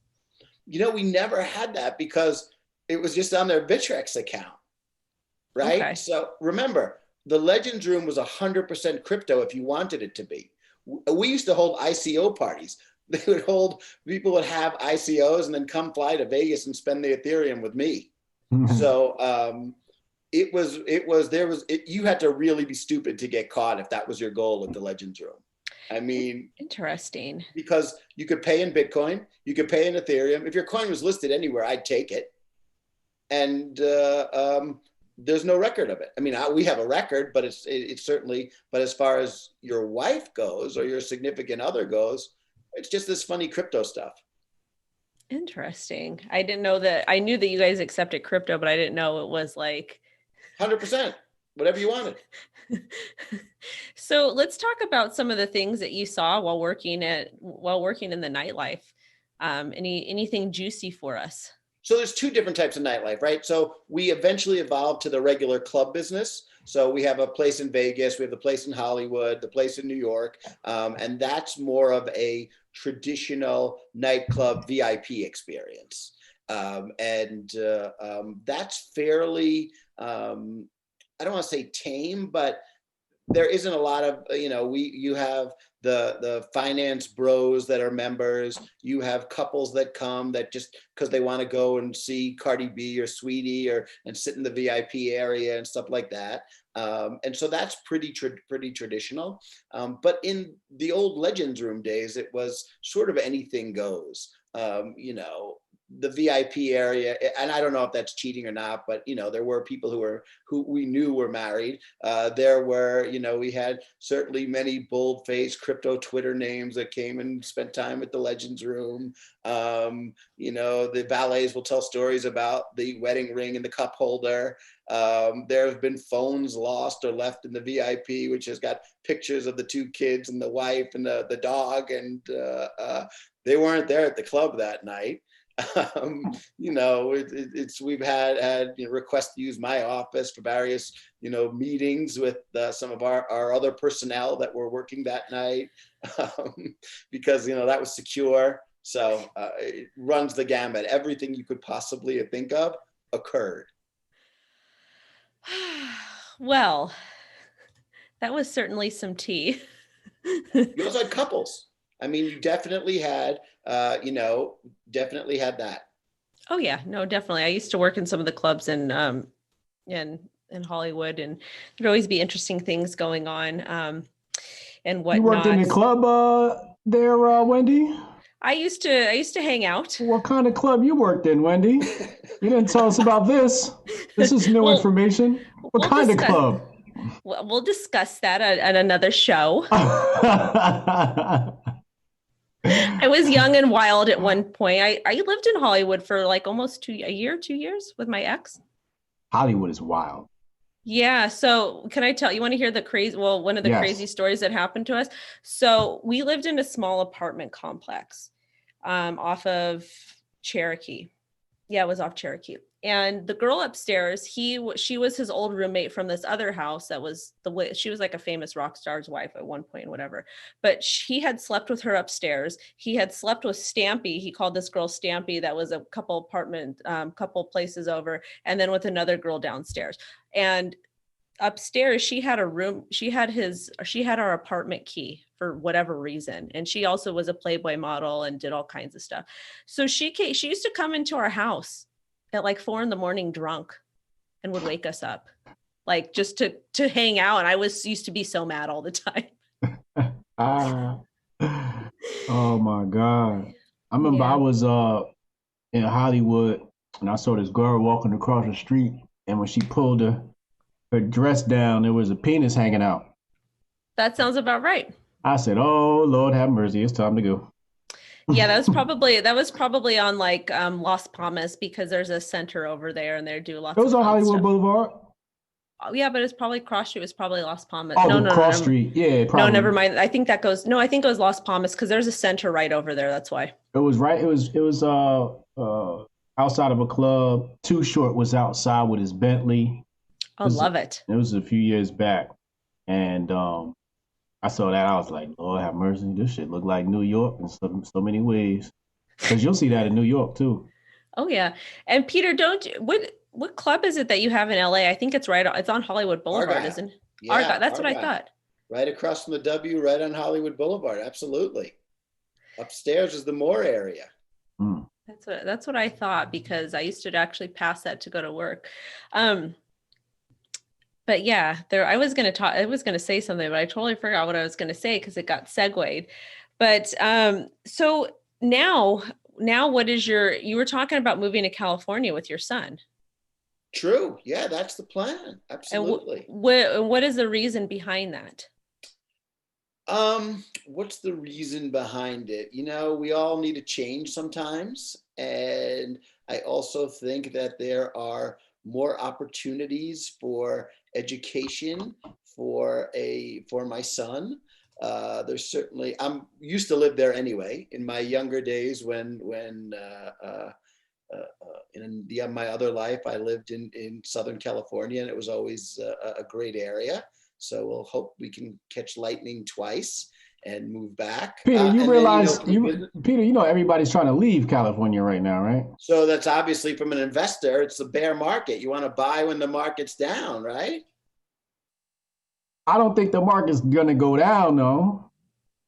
We never had that because it was just on their Bitrex account, right? Okay. So remember, the Legends Room was 100% crypto if you wanted it to be. We used to hold ICO parties. People would have ICOs and then come fly to Vegas and spend the Ethereum with me. So you had to really be stupid to get caught if that was your goal at the Legends Room. I mean, interesting. Because you could pay in Bitcoin, you could pay in Ethereum. If your coin was listed anywhere, I'd take it. And there's no record of it. I mean, we have a record, but it's certainly, but as far as your wife goes or your significant other goes, it's just this funny crypto stuff. Interesting. I didn't know that. I knew that you guys accepted crypto, but I didn't know it was like 100%, whatever you wanted. So let's talk about some of the things that you saw while working in the nightlife. Anything juicy for us? So there's two different types of nightlife, right? So we eventually evolved to the regular club business. So we have a place in Vegas, we have the place in Hollywood, the place in New York, and that's more of a traditional nightclub VIP experience. That's fairly, I don't want to say tame, but there isn't a lot of, you have the finance bros that are members. You have couples that come that just because they want to go and see Cardi B or Sweetie and sit in the VIP area and stuff like that. And so that's pretty traditional. But in the old Legends Room days, it was sort of anything goes. The VIP area, and I don't know if that's cheating or not, but there were people who we knew were married. There were, we had certainly many bold-faced crypto Twitter names that came and spent time at the Legends Room. The valets will tell stories about the wedding ring and the cup holder. There have been phones lost or left in the VIP, which has got pictures of the two kids and the wife and the dog, and they weren't there at the club that night. We've had requests to use my office for various meetings with some of our other personnel that were working that night because that was secure. So it runs the gamut. Everything you could possibly think of occurred. Well, that was certainly some tea. You also had couples. I mean, you definitely had, definitely had that. Oh yeah, no, definitely. I used to work in some of the clubs in Hollywood, and there'd always be interesting things going on, and whatnot. You worked in the club there, Wendy? I used to hang out. What kind of club you worked in, Wendy? You didn't tell us about this. This is new Well, information. What we'll kind of discuss club? we'll discuss that at another show. I was young and wild at one point. I lived in Hollywood for like almost 2 years with my ex. Hollywood is wild. Yeah. So can I tell you, want to hear one of the crazy Yes. stories that happened to us? So we lived in a small apartment complex off of Cherokee. Yeah, it was off Cherokee. And the girl upstairs, she was his old roommate from this other house that was the way she was like a famous rock star's wife at one point, whatever. But he had slept with her upstairs. He had slept with Stampy. He called this girl Stampy, that was a couple places over, and then with another girl downstairs. And upstairs she had a room, she had our apartment key for whatever reason, and she also was a Playboy model and did all kinds of stuff. So she used to come into our house at like 4 a.m. drunk and would wake us up like just to hang out, and I used to be so mad all the time. Ah, oh my God. I remember I Yeah, was in Hollywood and I saw this girl walking across the street, and when she pulled her dress down, there was a penis hanging out. that sounds about right. I said, "Oh Lord, have mercy! It's time to go." Yeah, It that was probably on like Las Palmas, because there's a center over there and they do lots of was on fun Hollywood stuff. Boulevard. Oh, yeah, but it's probably cross street. It was probably Las Palmas. Oh, No, the no, no, cross never. street. Yeah, No, probably. never mind. I think that goes. No, I think it was Las Palmas because there's a center right over there. That's why. It was right. It was outside of a club. Too Short was outside with his Bentley. I love it. It was a few years back, and I saw that. I was like, Lord have mercy. This shit look like New York in so many ways. Because you'll see that in New York too. Oh yeah. And Peter, what club is it that you have in LA? I think it's right. It's on Hollywood Boulevard, Argyle. isn't it? Yeah, Argyle. That's what I Argyle. thought. Right across from the W, right on Hollywood Boulevard. Absolutely. Upstairs is the Moore area. Mm. That's what I thought, because I used to actually pass that to go to work. But yeah, I was going to say something, but I totally forgot what I was going to say because it got segued. But so now what is you were talking about moving to California with your son. True. Yeah, that's the plan. And Absolutely. what is the reason behind that? What's the reason behind it? We all need to change sometimes. And I also think that there are more opportunities for education for my son. There's certainly, I'm used to live there anyway. In my younger days, when in my other life, I lived in Southern California, and it was always a great area. So we'll hope we can catch lightning twice and move back. Peter, you And then, realize business, Peter, everybody's trying to leave California right now, right? so that's obviously from an investor, it's the bear market. You want to buy when the market's down, right? I don't think the market's gonna go down though.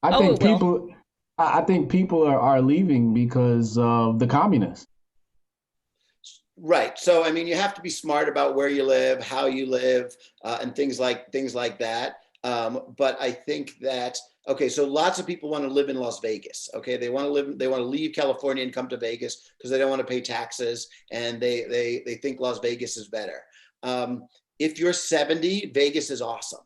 I Oh, think it will. people I think people are leaving because of the communists. Right. So, I mean, you have to be smart about where you live, how you live, and things like that. But I think that, okay, so lots of people want to live in Las Vegas. Okay, they want to leave California and come to Vegas because they don't want to pay taxes, and they think Las Vegas is better. If you're 70, Vegas is awesome.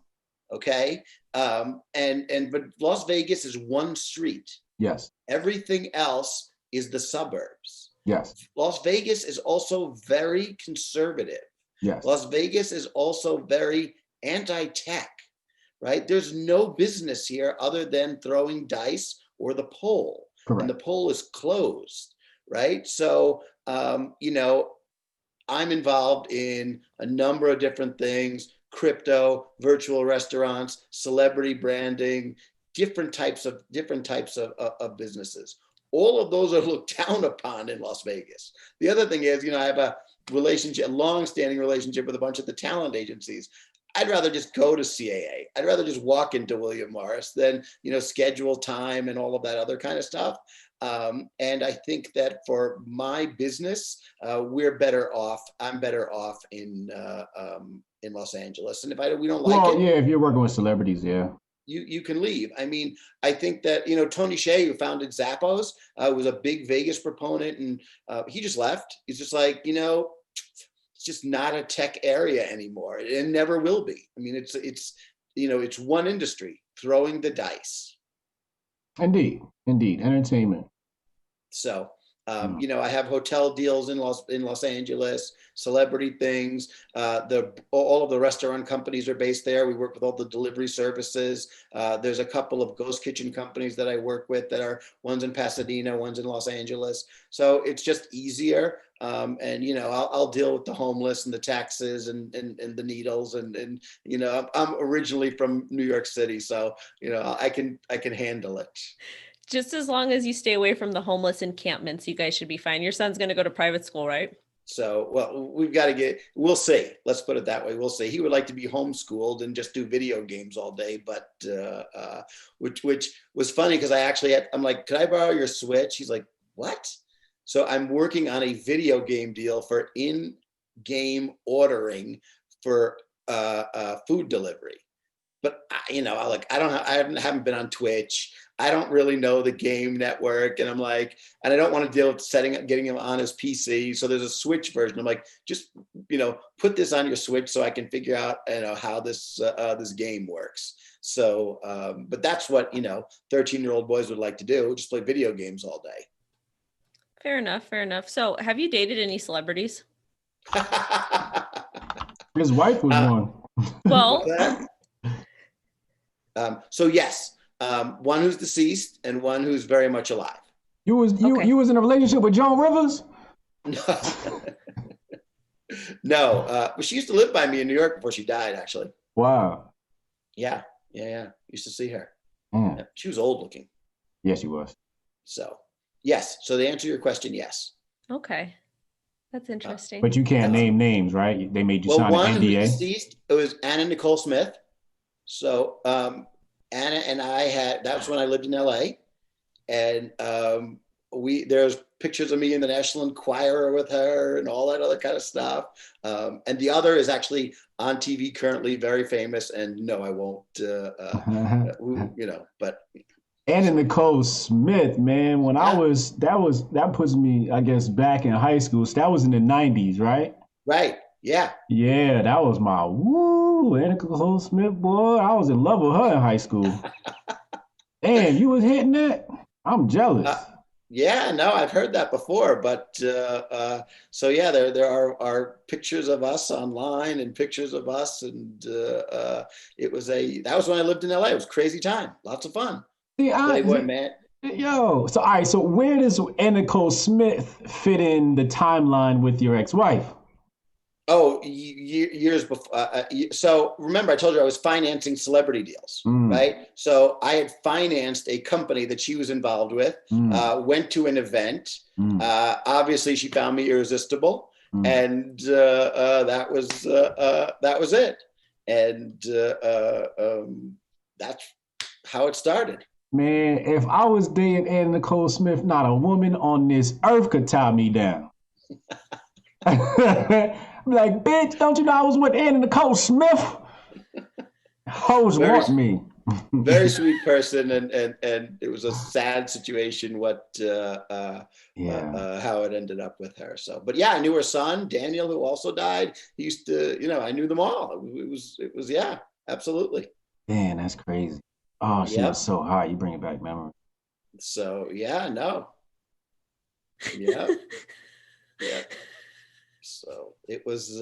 Okay, but Las Vegas is one street. Yes. Everything else is the suburbs. Yes. Las Vegas is also very conservative. Yes. Las Vegas is also very anti-tech, right? There's no business here other than throwing dice or the poll. Correct. And the poll is closed, right? So, I'm involved in a number of different things: crypto, virtual restaurants, celebrity branding, different types of businesses. All of those are looked down upon in Las Vegas. The other thing is, I have a long-standing relationship with a bunch of the talent agencies. I'd rather just go to CAA. I'd rather just walk into William Morris than, schedule time and all of that other kind of stuff. And I think that for my business, we're better off. I'm better off in Los Angeles. And if we don't like it, yeah, if you're working with celebrities, yeah. you can leave. I mean, I think that, Tony Hsieh, who founded Zappos, was a big Vegas proponent, and he just left. He's just like, it's just not a tech area anymore, and never will be. I mean, it's one industry throwing the dice. Indeed, entertainment. So, I have hotel deals in Los Angeles, celebrity things. All of the restaurant companies are based there. We work with all the delivery services. There's a couple of ghost kitchen companies that I work with that are one's in Pasadena, one's in Los Angeles. So it's just easier. And I'll deal with the homeless and the taxes and the needles and I'm originally from New York City, so I can handle it. Just as long as you stay away from the homeless encampments, you guys should be fine. Your son's going to go to private school, right? So, well, we'll see. Let's put it that way. We'll see. He would like to be homeschooled and just do video games all day, but which was funny because I'm like, could I borrow your Switch? He's like, what? So I'm working on a video game deal for in-game ordering for food delivery. But I haven't been on Twitch. I don't really know the game network, and I don't want to deal with getting him on his PC. So there's a Switch version. I'm like, just put this on your Switch so I can figure out how this game works. So, but that's what 13-year-old boys would like to do, just play video games all day. Fair enough. So, have you dated any celebrities? His wife was one. Well. So yes, one who's deceased and one who's very much alive. You was in a relationship with Joan Rivers? No. But she used to live by me in New York before she died, actually. Wow. Yeah. Used to see her. Mm. She was old looking. Yes, she was. So yes. So to answer your question, yes. Okay. That's interesting. But you can't name names, right? They made you sign an NDA. Who's deceased, it was Anna Nicole Smith. So Anna and I that's when I lived in LA, and there's pictures of me in the National Enquirer with her and all that other kind of stuff. And the other is actually on TV currently, very famous. And no, I won't. But Anna Nicole Smith, man, that puts me, I guess, back in high school. So that was in the 90s, right? Right. Yeah. Yeah, that was my Anna Nicole Smith, boy. I was in love with her in high school. Damn, you was hitting that? I'm jealous. Yeah, no, I've heard that before, but so yeah, there are pictures of us online and pictures of us, and that was when I lived in LA. It was a crazy time, lots of fun. Playboy man. Yo, so all right, so where does Anna Nicole Smith fit in the timeline with your ex-wife? Oh, years before. So remember, I told you I was financing celebrity deals, right? So I had financed a company that she was involved with, went to an event. Obviously, she found me irresistible, and that was it. And that's how it started. Man, if I was dating Anna Nicole Smith, not a woman on this earth could tie me down. I'm like, bitch, don't you know I was with Anna Nicole Smith? Hoes want me. Very sweet person, and it was a sad situation how it ended up with her. So, but yeah, I knew her son Daniel, who also died. He used to, I knew them all. It was yeah, absolutely. Man, that's crazy. Oh, she was so hot. You bring it back memory. So yeah, no. Yeah. Yeah. So it was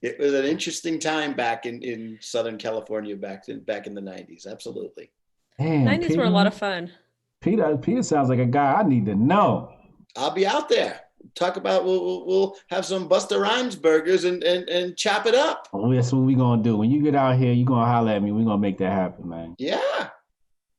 it was an interesting time back in Southern California back in the 90s. Absolutely. Damn, 90s Peter, were a lot of fun. Peter sounds like a guy I need to know. I'll be out there. Talk about we'll have some Busta Rhymes burgers and chop it up. Oh, that's what we gonna do. When you get out here, you gonna holler at me. We're gonna make that happen, man. Yeah. You know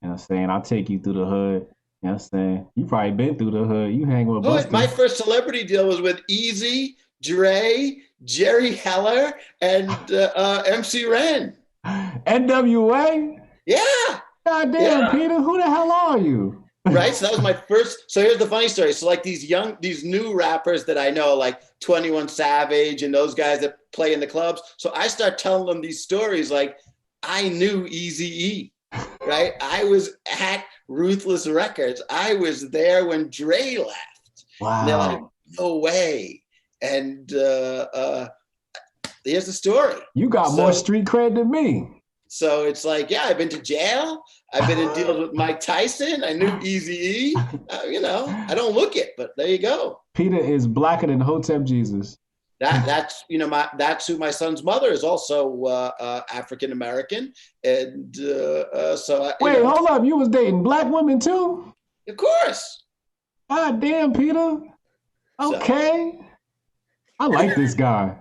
what I'm saying? I'll take you through the hood. You know what I'm saying? You probably been through the hood. You hang with Busta. My first celebrity deal was with Easy, Dre, Jerry Heller, and MC Ren. NWA? Yeah. God damn, Peter, who the hell are you? Right. So that was my first. So here's the funny story. So like these new rappers that I know, like 21 Savage and those guys that play in the clubs. So I start telling them these stories like, I knew Eazy-E, right? I was at Ruthless Records. I was there when Dre left. And they're like, Wow. no way. And here's the story. You got more So, street cred than me. so it's like, yeah, I've been to jail. I've been in deals with Mike Tyson. I knew Eazy-E. You know, I don't look it, but there you go. Peter is blacker than Hotep Jesus. That's that's who my son's mother is, also African American, and so Wait, hold up. You was dating black women too? of course. God damn, Peter. Okay. So. I like this guy.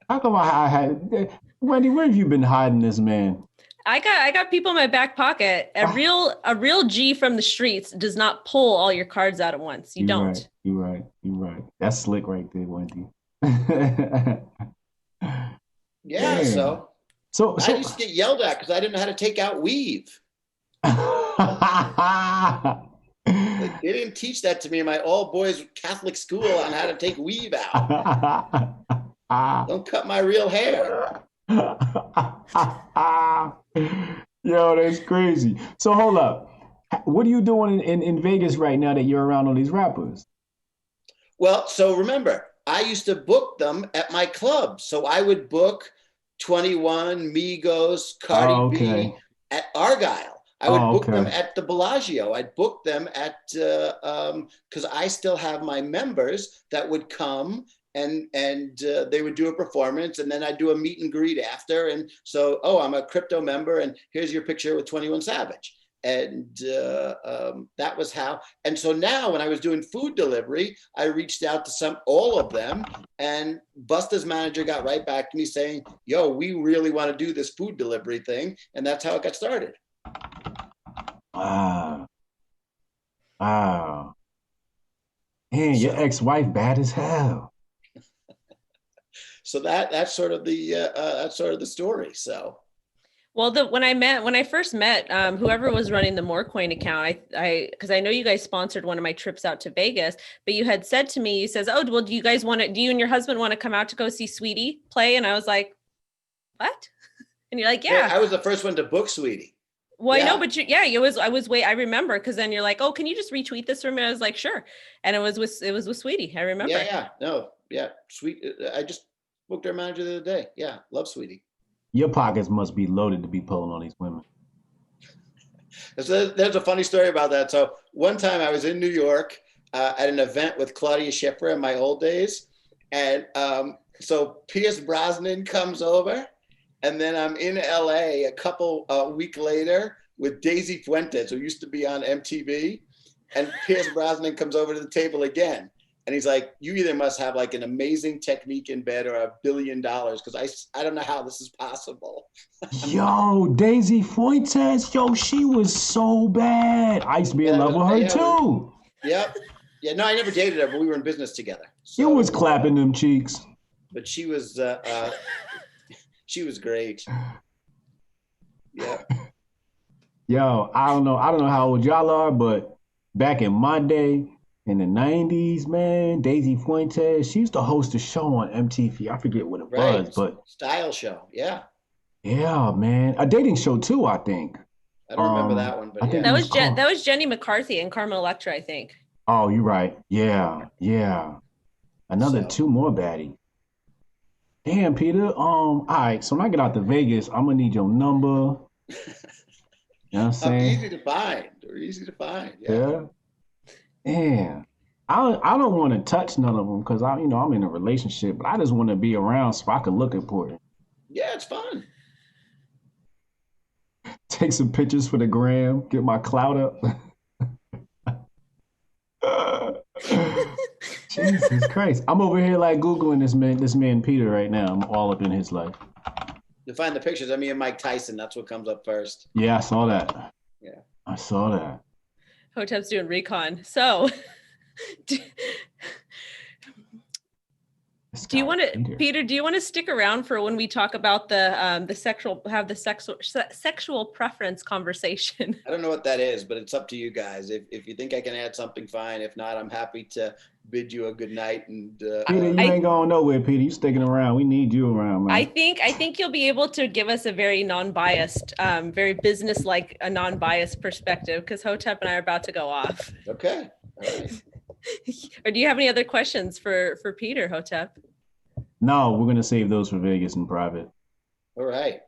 How come I had Wendy, where have you been hiding this man? I got people in my back pocket. A real G from the streets does not pull all your cards out at once. You don't. Right. You're right. That's slick right there, Wendy. Yeah, so I used to get yelled at because I didn't know how to take out weave. Like, they didn't teach that to me in my all boys Catholic school on how to take weave out. Don't cut my real hair. Yo, that's crazy. So hold up. What are you doing in Vegas right now that you're around all these rappers? Well, so remember, I used to book them at my club. So I would book 21, Migos, Cardi B at Argyle. I would book them at the Bellagio. I'd book them at, because I still have my members that would come and they would do a performance, and then I'd do a meet and greet after. And so, I'm a crypto member, and here's your picture with 21 Savage. And that was how. And so now when I was doing food delivery, I reached out to all of them, and Busta's manager got right back to me saying, yo, we really want to do this food delivery thing. And that's how it got started. Wow. Man, your ex-wife bad as hell. So that's sort of the story. So. Well, when I first met whoever was running the Morecoin account, because I know you guys sponsored one of my trips out to Vegas, but you had said to me, you says, oh, well, do you and your husband want to come out to go see Sweetie play? And I was like, what? And you're like, yeah. I was the first one to book Sweetie. Well, yeah. I know, but I remember, because then you're like, oh, can you just retweet this for me? I was like, sure. And it was with Sweetie. I remember. Sweet. I just booked our manager the other day. Yeah. Love Sweetie. Your pockets must be loaded to be pulling on these women. So there's a funny story about that. So one time I was in New York at an event with Claudia Schiffer in my old days. And so Pierce Brosnan comes over, and then I'm in LA a week later with Daisy Fuentes, who used to be on MTV. And Pierce Brosnan comes over to the table again. And he's like, you either must have like an amazing technique in bed or $1 billion, because I don't know how this is possible. Yo, Daisy Fuentes, she was so bad. I used to be in love with her too. Yep. Yeah, no, I never dated her, but we were in business together. So, you was clapping them cheeks. But she was great. Yeah. Yo, I don't know how old y'all are, but back in my day, in the 90s, man, Daisy Fuentes, she used to host a show on MTV. I forget what it was, but style show, yeah. Yeah, man, a dating show too, I think. I don't remember that one, but that was Jenny McCarthy and Carmen Electra, I think. Oh, you're right. Yeah. Another two more baddies. Damn, Peter. All right. So when I get out to Vegas, I'm gonna need your number. You know what I'm saying? Easy to find. They're easy to find. Yeah. Yeah. I don't want to touch none of them because I'm in a relationship, but I just want to be around so I can look important. Yeah, it's fun. Take some pictures for the gram, get my clout up. Jesus Christ. I'm over here like Googling this man Peter right now. I'm all up in his life. To find the pictures of me and Mike Tyson, that's what comes up first. Yeah, I saw that. Yeah. I saw that. Hotep's doing recon. So This Do you guy, want to, Peter. Peter? Do you want to stick around for when we talk about the sexual preference conversation? I don't know what that is, but it's up to you guys. If you think I can add something, fine. If not, I'm happy to bid you a good night. And Peter, you I ain't going nowhere, Peter. You sticking around. We need you around, I man. think you'll be able to give us a very non-biased, very business-like, a non-biased perspective because Hotep and I are about to go off. okay, all right. Or do you have any other questions for Peter, Hotep? No, we're gonna save those for Vegas in private. All right.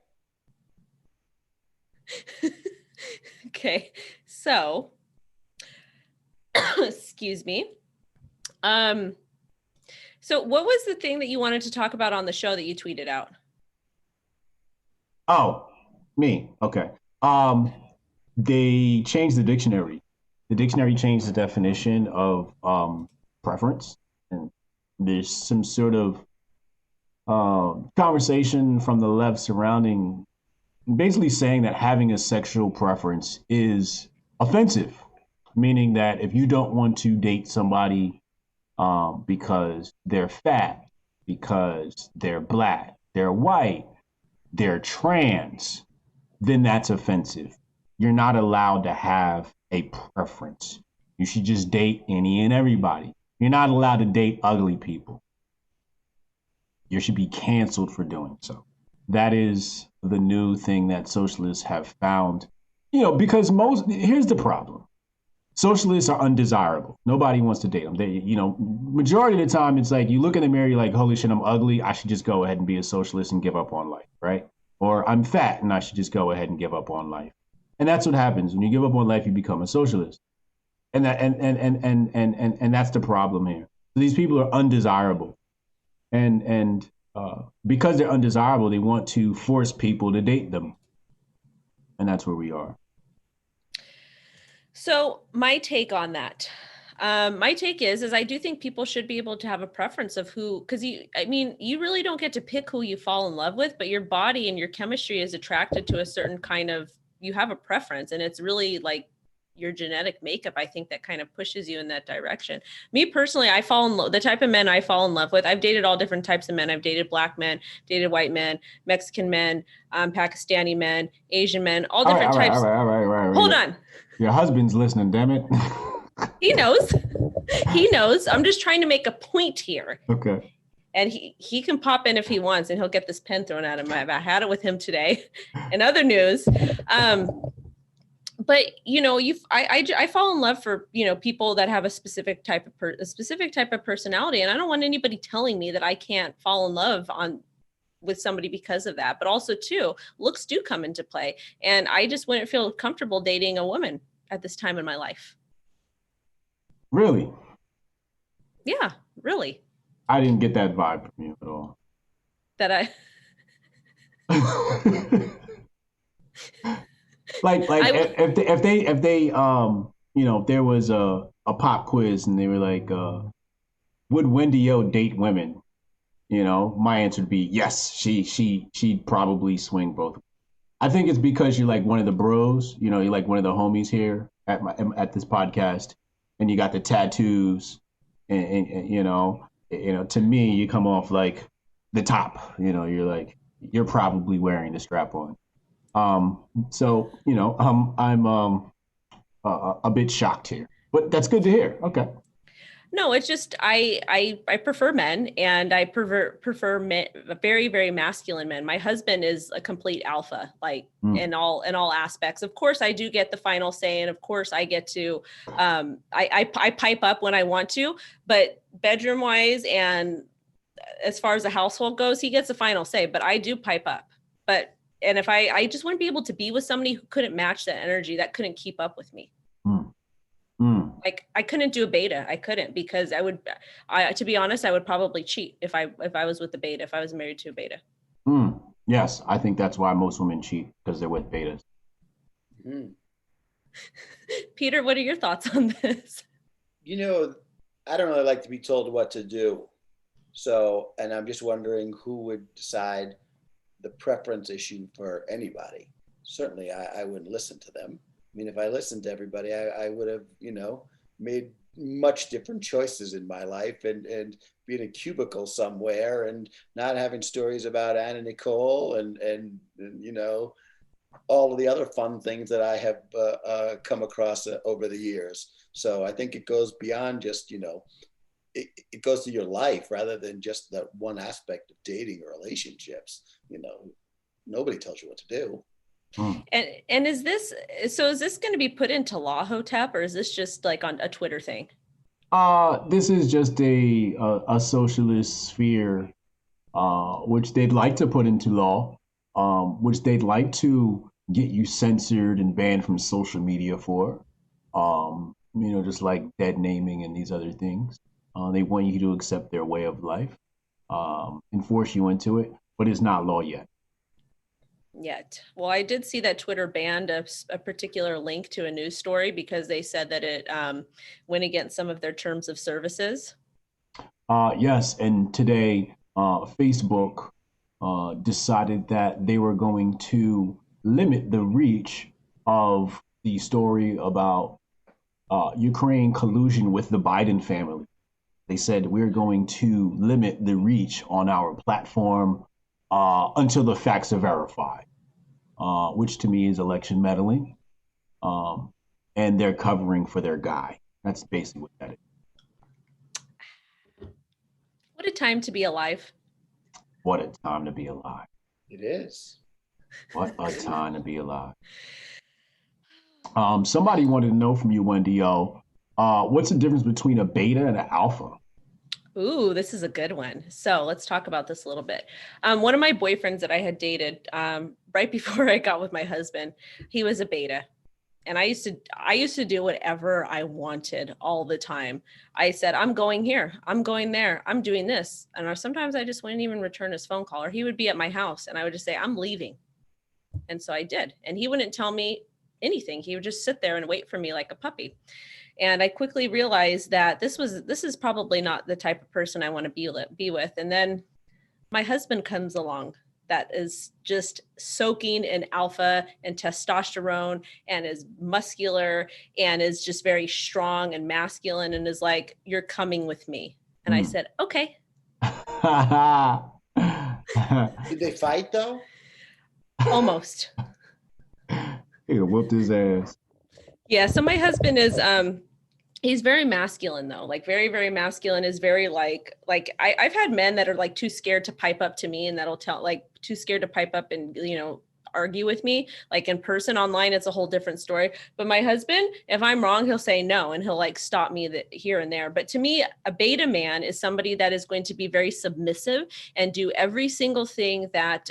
Okay, so excuse me. So what was the thing that you wanted to talk about on the show that you tweeted out? Oh, me. Okay. They changed the dictionary. The dictionary changed the definition of preference, and there's some sort of conversation from the left surrounding basically saying that having a sexual preference is offensive, meaning that if you don't want to date somebody because they're fat, because they're black, they're white, they're trans, then that's offensive. You're not allowed to have a preference. You should just date any and everybody. You're not allowed to date ugly people. You should be canceled for doing so. That is the new thing that socialists have found. Because here's the problem. Socialists are undesirable. Nobody wants to date them. Majority of the time, it's like you look in the mirror, you're like, holy shit, I'm ugly. I should just go ahead and be a socialist and give up on life, right? Or I'm fat and I should just go ahead and give up on life. And that's what happens. When you give up on life, you become a socialist. And that's the problem here. So these people are undesirable. And because they're undesirable, they want to force people to date them. And that's where we are. So my take on that, my take is I do think people should be able to have a preference of who, because you really don't get to pick who you fall in love with, but your body and your chemistry is attracted to a certain kind of, you have a preference, and it's really like your genetic makeup, I think, that kind of pushes you in that direction. Me personally, I fall in love, the type of men I fall in love with. I've dated all different types of men. I've dated black men, dated white men, Mexican men, Pakistani men, Asian men, all different types. All right. Hold on. Your husband's listening, damn it. He knows. He knows. I'm just trying to make a point here. Okay. And he can pop in if he wants, and he'll get this pen thrown at him. I had it with him today. In other news, but I fall in love for people that have a specific type of personality, and I don't want anybody telling me that I can't fall in love with somebody because of that. But also too, looks do come into play, and I just wouldn't feel comfortable dating a woman at this time in my life. Really? Yeah, really. I didn't get that vibe from you at all. That I if there was a pop quiz and they were like, would Wendy O date women? My answer would be yes. She'd probably swing both. I think it's because you're like one of the bros. You're like one of the homies here at this podcast, and you got the tattoos, and to me you come off like the top. You're probably wearing the strap on. So I'm a bit shocked here, but that's good to hear. Okay. No, it's just I prefer men, and I prefer men, very, very masculine men. My husband is a complete alpha, like in all aspects. Of course, I do get the final say, and of course, I get to I pipe up when I want to, but bedroom wise and as far as the household goes, he gets the final say. But I do pipe up. And if I just wouldn't be able to be with somebody who couldn't match that energy, that couldn't keep up with me. Like I couldn't do a beta. I couldn't, because to be honest, I would probably cheat if I was with the beta, if I was married to a beta. Yes, I think that's why most women cheat, because they're with betas. Peter, what are your thoughts on this? I don't really like to be told what to do. So, and I'm just wondering who would decide the preference issue for anybody. Certainly, I wouldn't listen to them. I mean, if I listened to everybody, I would have, made much different choices in my life, and be in a cubicle somewhere and not having stories about Anna Nicole and you know, all of the other fun things that I have come across over the years. So I think it goes beyond just, you know, it goes to your life rather than just that one aspect of dating or relationships. You know, nobody tells you what to do. Mm. And is this going to be put into law, Hotep, or is this just like on a Twitter thing? This is just a socialist sphere, which they'd like to put into law, which they'd like to get you censored and banned from social media for, you know, just like dead naming and these other things. They want you to accept their way of life, and force you into it, but it's not law yet. Yet. Well, I did see that Twitter banned a particular link to a news story because they said that it went against some of their terms of services. Yes, and today Facebook decided that they were going to limit the reach of the story about Ukraine collusion with the Biden family. They said we're going to limit the reach on our platform until the facts are verified, which to me is election meddling. Um, and they're covering for their guy. That's basically what that is. What a time to be alive. What a time to be alive. It is. What a time to be alive. Somebody wanted to know from you, Wendy O, what's the difference between a beta and an alpha? Ooh, this is a good one. So let's talk about this a little bit. One of my boyfriends that I had dated right before I got with my husband, he was a beta. And I used to do whatever I wanted all the time. I said, I'm going here, I'm going there, I'm doing this. And sometimes I just wouldn't even return his phone call, or he would be at my house and I would just say, I'm leaving. And so I did. And he wouldn't tell me anything. He would just sit there and wait for me like a puppy. And I quickly realized that this is probably not the type of person I want to be with. And then my husband comes along that is just soaking in alpha and testosterone and is muscular and is just very strong and masculine and is like, you're coming with me. And I said, okay. Did they fight though? Almost. He whooped his ass. Yeah. So my husband is, he's very masculine though, like very, very masculine, is very like I've had men that are like too scared to pipe up to me and that'll tell, like too scared to pipe up and, you know, argue with me. Like in person, online, it's a whole different story. But my husband, if I'm wrong, he'll say no and he'll like stop me here and there. But to me, a beta man is somebody that is going to be very submissive and do every single thing that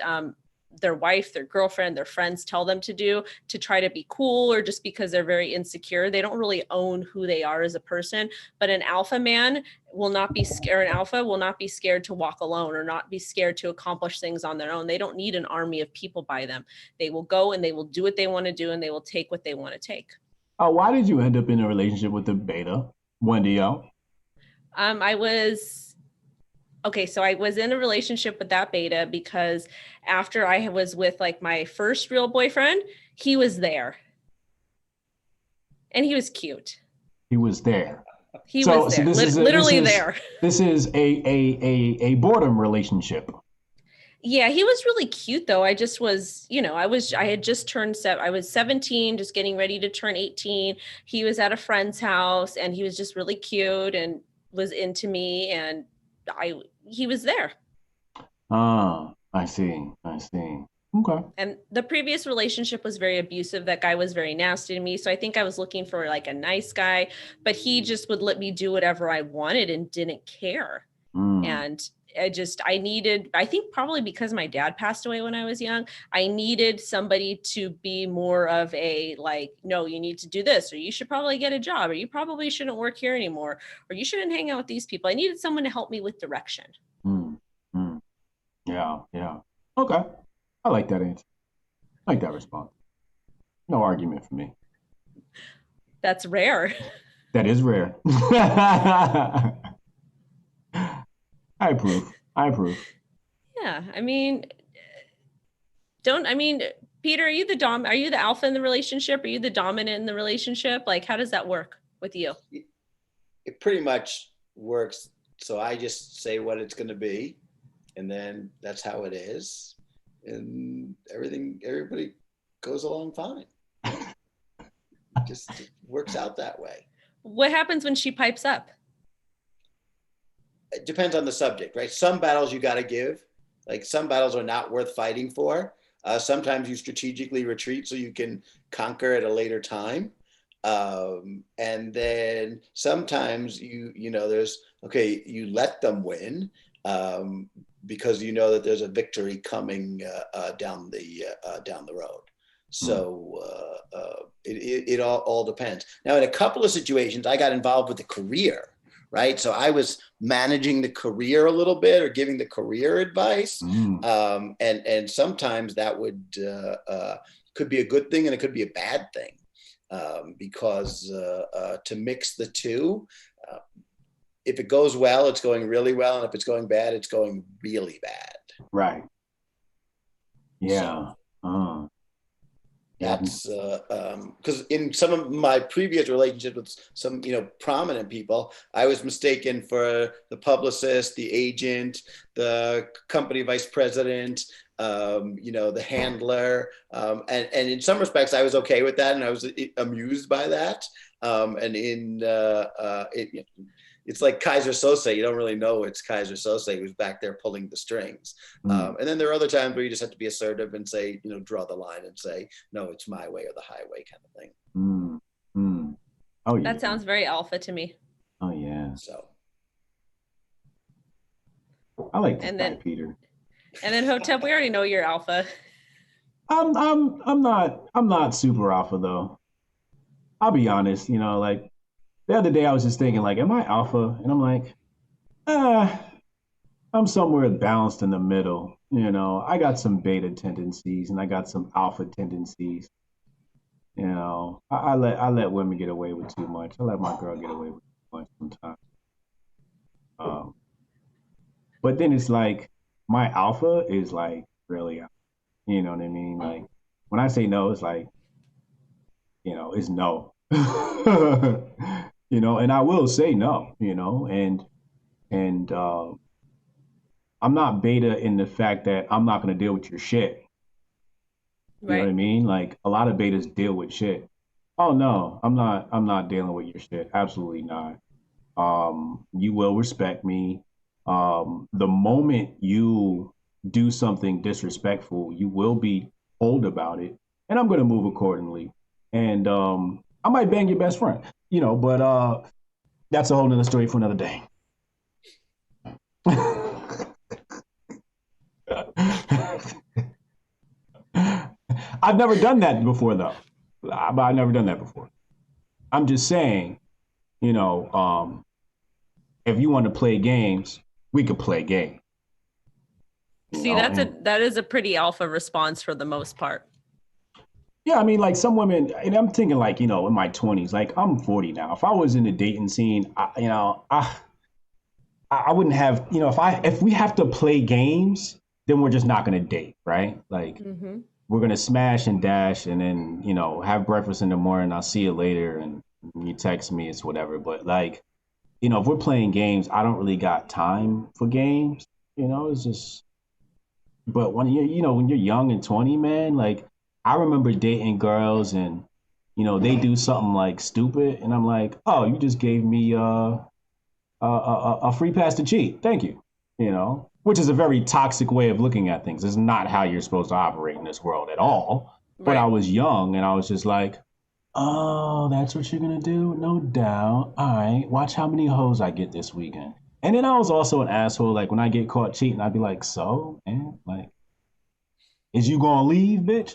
their wife, their girlfriend, their friends tell them to do, to try to be cool, or just because they're very insecure. They don't really own who they are as a person. But an alpha man will not be scared. An alpha will not be scared to walk alone or not be scared to accomplish things on their own. They don't need an army of people by them. They will go and they will do what they want to do and they will take what they want to take. Why did you end up in a relationship with the beta, Wendy O? So I was in a relationship with that beta because after I was with like my first real boyfriend, he was there. And he was cute. He was there. He was there. Literally there. This is a boredom relationship. Yeah, he was really cute though. I just was, you know, I had just turned I was 17, just getting ready to turn 18. He was at a friend's house and he was just really cute and was into me, and he was there. Ah, I see. Okay. And the previous relationship was very abusive. That guy was very nasty to me. So I think I was looking for like a nice guy, but he just would let me do whatever I wanted and didn't care. And I think probably because my dad passed away when I was young, I needed somebody to be more of a like, no, you need to do this, or you should probably get a job, or you probably shouldn't work here anymore, or you shouldn't hang out with these people. I needed someone to help me with direction. Yeah. Okay. I like that answer. I like that response. No argument for me. That's rare. That is rare. I approve. Yeah. I mean, Peter, are you the alpha in the relationship? Are you the dominant in the relationship? Like, how does that work with you? it pretty much works. So I just say what it's going to be, and then that's how it is, and everybody goes along fine. Just it works out that way. What happens when she pipes up? It depends on the subject, right? Some battles you got to give. Like some battles are not worth fighting for. Sometimes you strategically retreat so you can conquer at a later time. And then sometimes there's, okay, you let them win because you know that there's a victory coming down the road. So it all depends. Now, in a couple of situations, I got involved with the career, right? So I was managing the career a little bit or giving the career advice. And sometimes that could be a good thing and it could be a bad thing. Because to mix the two, if it goes well, it's going really well. And if it's going bad, it's going really bad. Right. Yeah. That's because in some of my previous relationships with some, prominent people, I was mistaken for the publicist, the agent, the company vice president, the handler. And in some respects, I was okay with that. And I was amused by that. It's like Kaiser Sose. You don't really know it's Kaiser Sose who's back there pulling the strings. And then there are other times where you just have to be assertive and say, draw the line and say, no, it's my way or the highway kind of thing. Oh, yeah. That sounds very alpha to me. Oh, yeah. So I like this guy, Peter. And then Hotep, we already know you're alpha. I'm not super alpha though. I'll be honest, like the other day I was just thinking like, am I alpha? And I'm like, I'm somewhere balanced in the middle. I got some beta tendencies and I got some alpha tendencies. I let women get away with too much. I let my girl get away with too much sometimes. But then it's like my alpha is like really, you know what I mean? Like when I say no, it's like, it's no. And I will say no, and I'm not beta in the fact that I'm not going to deal with your shit. You know what I mean? Like a lot of betas deal with shit. Oh no, I'm not dealing with your shit. Absolutely not. You will respect me. The moment you do something disrespectful, you will be told about it, and I'm going to move accordingly. And I might bang your best friend, but that's a whole nother story for another day. I've never done that before, though. I've never done that before. I'm just saying, if you want to play games, we could play games. See, that is a pretty alpha response for the most part. Yeah, I mean, like some women, and I'm thinking like, in my 20s, like I'm 40 now. If I was in the dating scene, I wouldn't have, if we have to play games, then we're just not going to date, right? Like we're going to smash and dash and then, have breakfast in the morning. I'll see you later. And you text me, it's whatever. But like, if we're playing games, I don't really got time for games, it's just, but when when you're young and 20, man, like, I remember dating girls and, they do something like stupid. And I'm like, oh, you just gave me a free pass to cheat. Thank you. Which is a very toxic way of looking at things. It's not how you're supposed to operate in this world at all. But I was young and I was just like, oh, that's what you're going to do? No doubt. All right. Watch how many hoes I get this weekend. And then I was also an asshole. Like when I get caught cheating, I'd be like, so, man, like, is you gonna leave, bitch?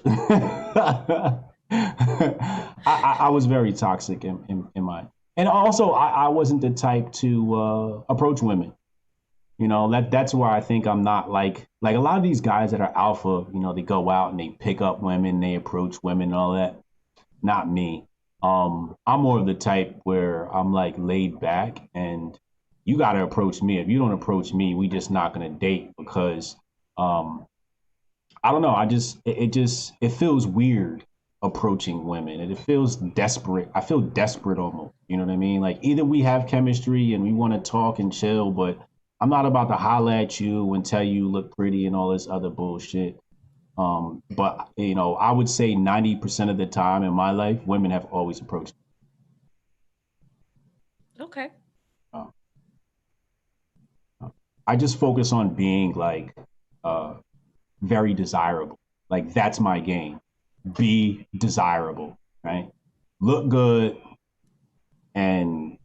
I was very toxic in my, and also I wasn't the type to approach women. That's why I think I'm not like a lot of these guys that are alpha. They go out and they pick up women, they approach women and all that. Not me. I'm more of the type where I'm like laid back, and you gotta approach me. If you don't approach me, we just not gonna date because I don't know. It feels weird approaching women, and it feels desperate. I feel desperate almost. You know what I mean? Like either we have chemistry and we want to talk and chill, but I'm not about to holler at you and tell you look pretty and all this other bullshit. But you know, I would say 90% of the time in my life, women have always approached Okay. me. I just focus on being like uh, very desirable. Like that's my game. Be desirable, right? Look good and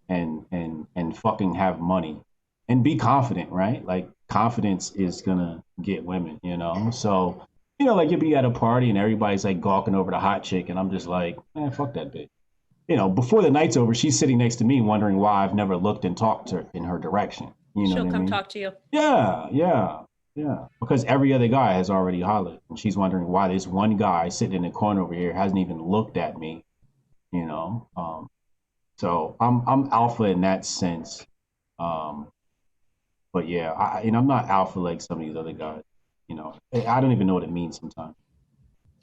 fucking have money and be confident, right? Like confidence is gonna get women, you know. So like you'll be at a party and everybody's like gawking over the hot chick, and I'm just like, man, fuck that bitch. Before the night's over, she's sitting next to me wondering why I've never looked and talked to her in her direction. You know She'll what I come mean? talk to you. Yeah, yeah, yeah. Because every other guy has already hollered, and she's wondering why this one guy sitting in the corner over here hasn't even looked at me. You know, so I'm alpha in that sense. Um, but yeah, I'm not alpha like some of these other guys. I don't even know what it means sometimes.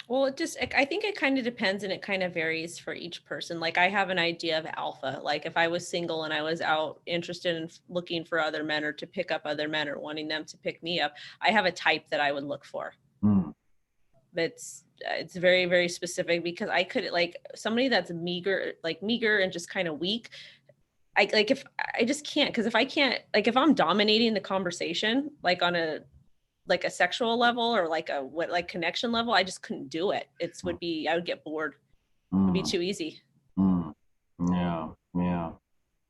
Well, I think it kind of depends and it kind of varies for each person. Like I have an idea of alpha. Like if I was single and I was out interested in looking for other men or to pick up other men or wanting them to pick me up, I have a type that I would look for. Mm. It's very, very specific because I could like somebody that's meager and just kind of weak. If I just can't, because if I can't, like if I'm dominating the conversation, like on a sexual level or like connection level, I just couldn't do it. I would get bored. It would be too easy. Yeah, yeah.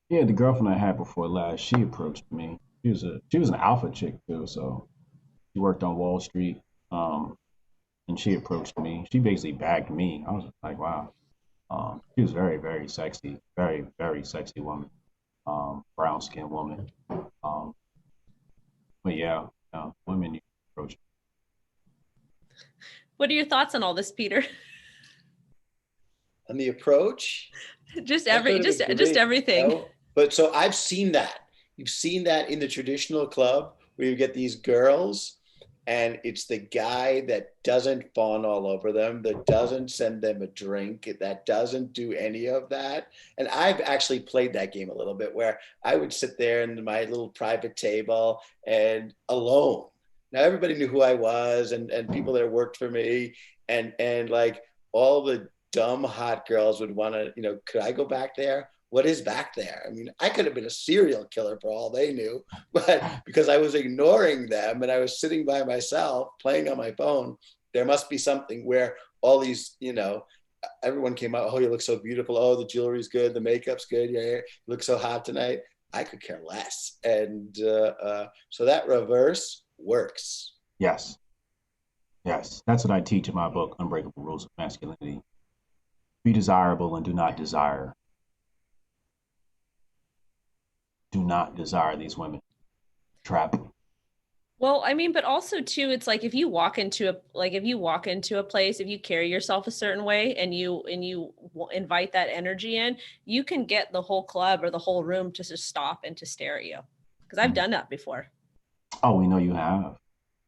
Yeah, the girlfriend I had before last, she approached me. She was an alpha chick too, so she worked on Wall Street. And she approached me. She basically bagged me. I was like, wow. She was very, very sexy, very, very sexy woman. Brown skinned woman. Um, but yeah, women approach. What are your thoughts on all this, Peter? On the approach, just everything. But so I've seen that. You've seen that in the traditional club where you get these girls and it's the guy that doesn't fawn all over them, that doesn't send them a drink, that doesn't do any of that. And I've actually played that game a little bit where I would sit there in my little private table and alone. Now everybody knew who I was and people that worked for me and like all the dumb hot girls would want to, could I go back there? What is back there? I mean, I could have been a serial killer for all they knew, but because I was ignoring them and I was sitting by myself playing on my phone, there must be something where all these, everyone came out, oh, you look so beautiful. Oh, the jewelry's good. The makeup's good. Yeah, you look so hot tonight. I could care less. And so that reverse works. Yes. Yes. That's what I teach in my book, Unbreakable Rules of Masculinity. Be desirable and do not desire. Do not desire these women. Trap. Well, I mean, but also too, it's like if you walk into a place, if you carry yourself a certain way and you invite that energy in, you can get the whole club or the whole room to just stop and to stare at you. Because I've done that before. Oh, we know you have.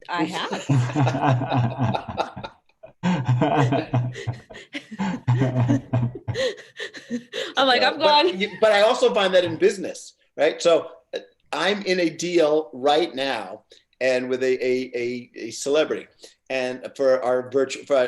I have. I'm like, I'm gone. But I also find that in business, right? So I'm in a deal right now and with a celebrity and for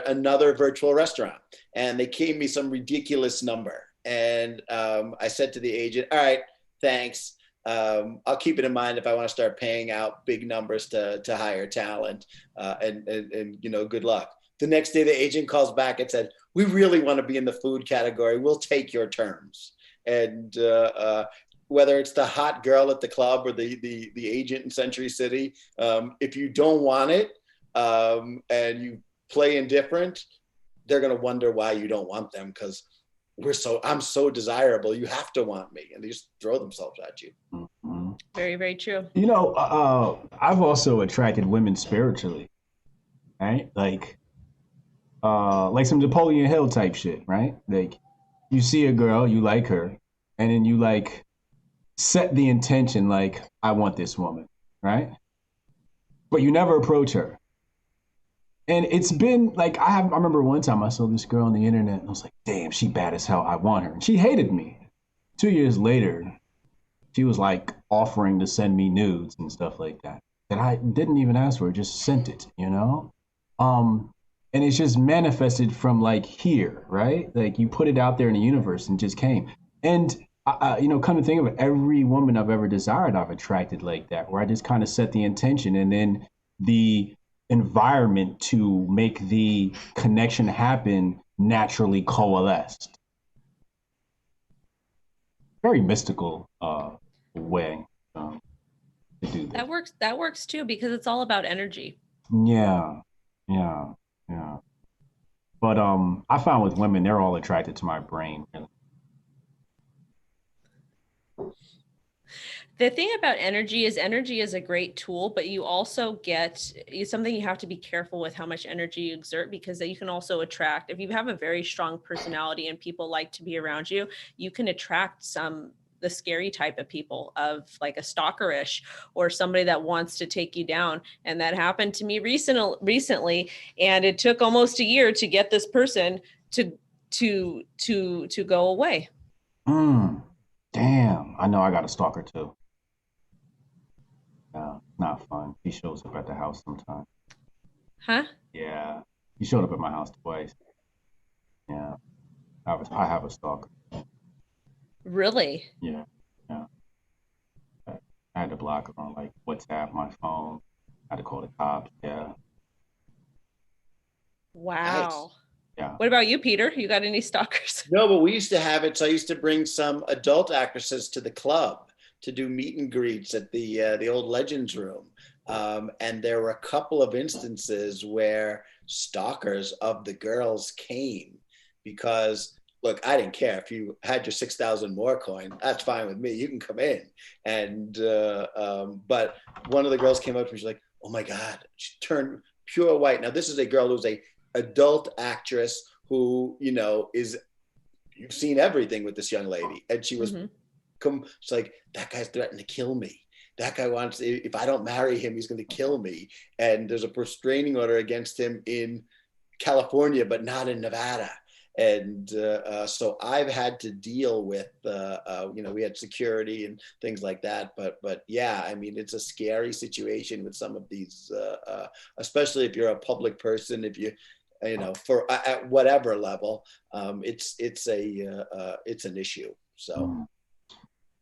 another virtual restaurant. And they gave me some ridiculous number. And I said to the agent, all right, thanks. I'll keep it in mind if I want to start paying out big numbers to hire talent and good luck. The next day, the agent calls back and said, we really want to be in the food category. We'll take your terms. And whether it's the hot girl at the club or the agent in Century City, if you don't want it and you play indifferent, they're going to wonder why you don't want them because I'm so desirable. You have to want me. And they just throw themselves at you. Mm-hmm. Very, very true. I've also attracted women spiritually, right? Like some Napoleon Hill type shit, right? Like you see a girl, you like her, and then you like set the intention like, I want this woman, right? But you never approach her. And it's been like I remember one time I saw this girl on the internet and I was like, damn, she bad as hell. I want her. And she hated me. 2 years later, she was like offering to send me nudes and stuff like that. That I didn't even ask for, just sent it, you know? And it's just manifested from like here, right? Like you put it out there in the universe and just came. And come to think of it, every woman I've ever desired, I've attracted like that, where I just kind of set the intention and then the environment to make the connection happen naturally coalesced. Very mystical way to do this. That works too because it's all about energy. Yeah, yeah, yeah. But I found with women, they're all attracted to my brain. Really. The thing about energy is a great tool, but you also get something you have to be careful with how much energy you exert because you can also attract, if you have a very strong personality and people like to be around you, you can attract the scary type of people of like a stalkerish or somebody that wants to take you down. And that happened to me recently. And it took almost a year to get this person to go away. Damn. I know I got a stalker too. Yeah, not fun. He shows up at the house sometimes. Huh? Yeah. He showed up at my house twice. Yeah. I have a stalker. Really? Yeah. Yeah. I had to block him on like WhatsApp, my phone. I had to call the cops. Yeah. Wow. Nice. Yeah. What about you, Peter? You got any stalkers? No, but we used to have it. So I used to bring some adult actresses to the club to do meet and greets at the old Legends room. And there were a couple of instances where stalkers of the girls came because, look, I didn't care if you had your 6,000 more coin. That's fine with me. You can come in. And but one of the girls came up to me. She's like, "Oh my God!" She turned pure white. Now this is a girl who's a adult actress who is, you've seen everything with this young lady, and she was she's like, "That guy's threatened to kill me. That guy wants, if I don't marry him, he's going to kill me, and there's a restraining order against him in California but not in Nevada." And so I've had to deal with we had security and things like that, but yeah, I mean, it's a scary situation with some of these especially if you're a public person, if you for at whatever level, it's an issue. So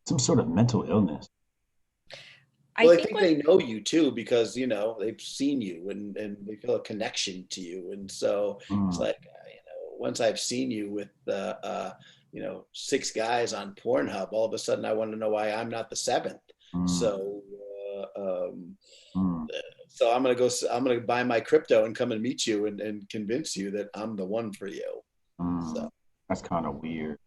some sort of mental illness. Well, I think they know you too because they've seen you and they feel a connection to you, and so it's like once I've seen you with 6 guys on Pornhub, all of a sudden I want to know why I'm not the 7th. So so I'm gonna buy my crypto and come and meet you and convince you that I'm the one for you. So that's kind of weird.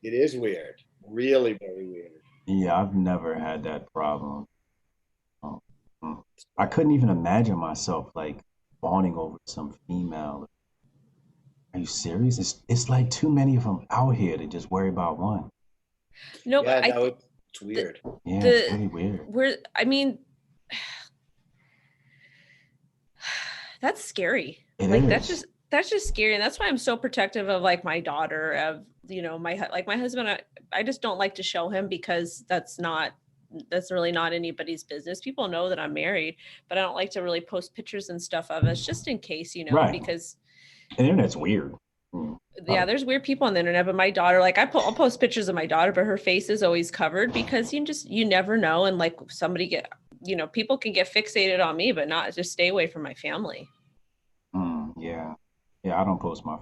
It is weird, really very weird. Yeah, I've never had that problem. I couldn't even imagine myself like fawning over some female. Are you serious? It's like too many of them out here to just worry about one. No, yeah, but it's weird. Yeah, it's really weird. That's scary. It like is. that's just scary, and that's why I'm so protective of like my daughter, of my husband. I just don't like to show him because that's really not anybody's business. People know that I'm married, but I don't like to really post pictures and stuff of us just in case, Right. because the internet's weird. Yeah, there's weird people on the internet, but my daughter, like I'll post pictures of my daughter, but her face is always covered because you never know. And like people can get fixated on me, but not just stay away from my family. Yeah. Yeah, I don't post my.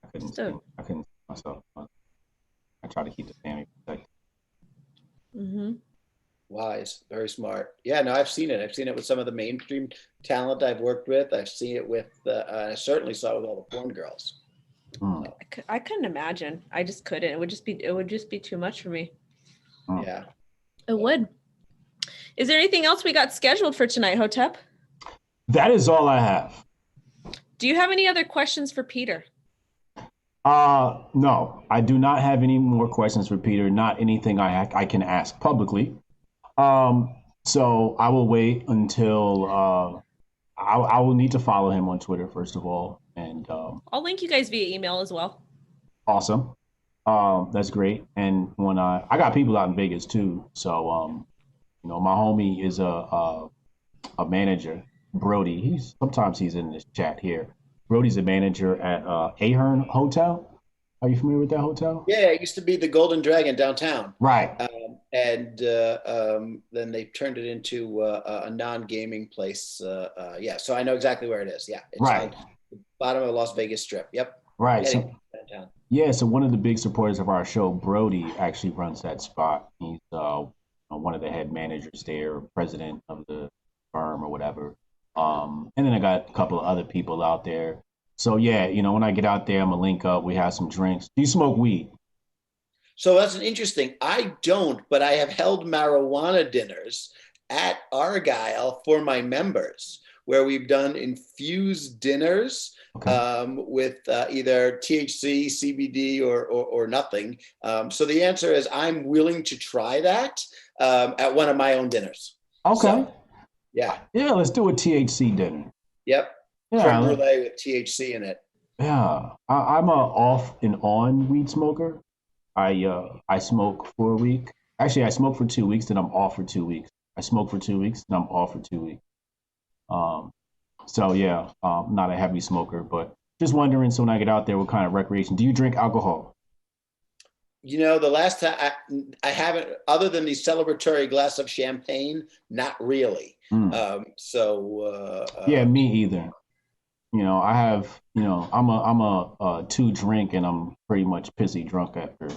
I couldn't see myself. I try to keep the family protected. Wise, very smart. Yeah, no, I've seen it. I've seen it with some of the mainstream talent I've worked with. I've seen it with, I certainly saw it with all the porn girls. So. I couldn't imagine. I just couldn't. It would just be too much for me. Yeah. It would. Is there anything else we got scheduled for tonight, Hotep? That is all I have. Do you have any other questions for Peter? No, I do not have any more questions for Peter. Not anything I can ask publicly. So I will wait until I will need to follow him on Twitter first of all, and I'll link you guys via email as well. awesome. That's great. And when I got people out in Vegas too, so my homie is a manager, Brody. He's in this chat here. Brody's a manager at Ahern Hotel. Are you familiar with that hotel? Yeah, it used to be the Golden Dragon downtown. Right. And then they turned it into a non-gaming place. Yeah, so I know exactly where it is. Yeah, it's Right. on the bottom of the Las Vegas Strip. Yep. Right. Heading So downtown. yeah, so one of the big supporters of our show, Brody, actually runs that spot. He's one of the head managers there, president of the firm or whatever. And then I got a couple of other people out there. So yeah, when I get out there, I'm gonna link up. We have some drinks. Do you smoke weed? So that's an interesting. I don't, but I have held marijuana dinners at Argyle for my members, where we've done infused dinners Okay. with either THC, CBD, or nothing. So the answer is I'm willing to try that at one of my own dinners. Okay. So yeah, Yeah, let's do a THC dinner. yep, creme Yeah, brulee with THC in it. yeah. I'm a off and on weed smoker. I smoke for a week. Actually, I smoke for 2 weeks, then I'm off for 2 weeks. I smoke for 2 weeks, then I'm off for 2 weeks. Um, so yeah, not a heavy smoker, but just wondering. So when I get out there, what kind of recreation? Do you drink alcohol? The last time I haven't, other than the celebratory glass of champagne, not really. Mm. Yeah, me either. I have, I'm a two drink and I'm pretty much pissy drunk after,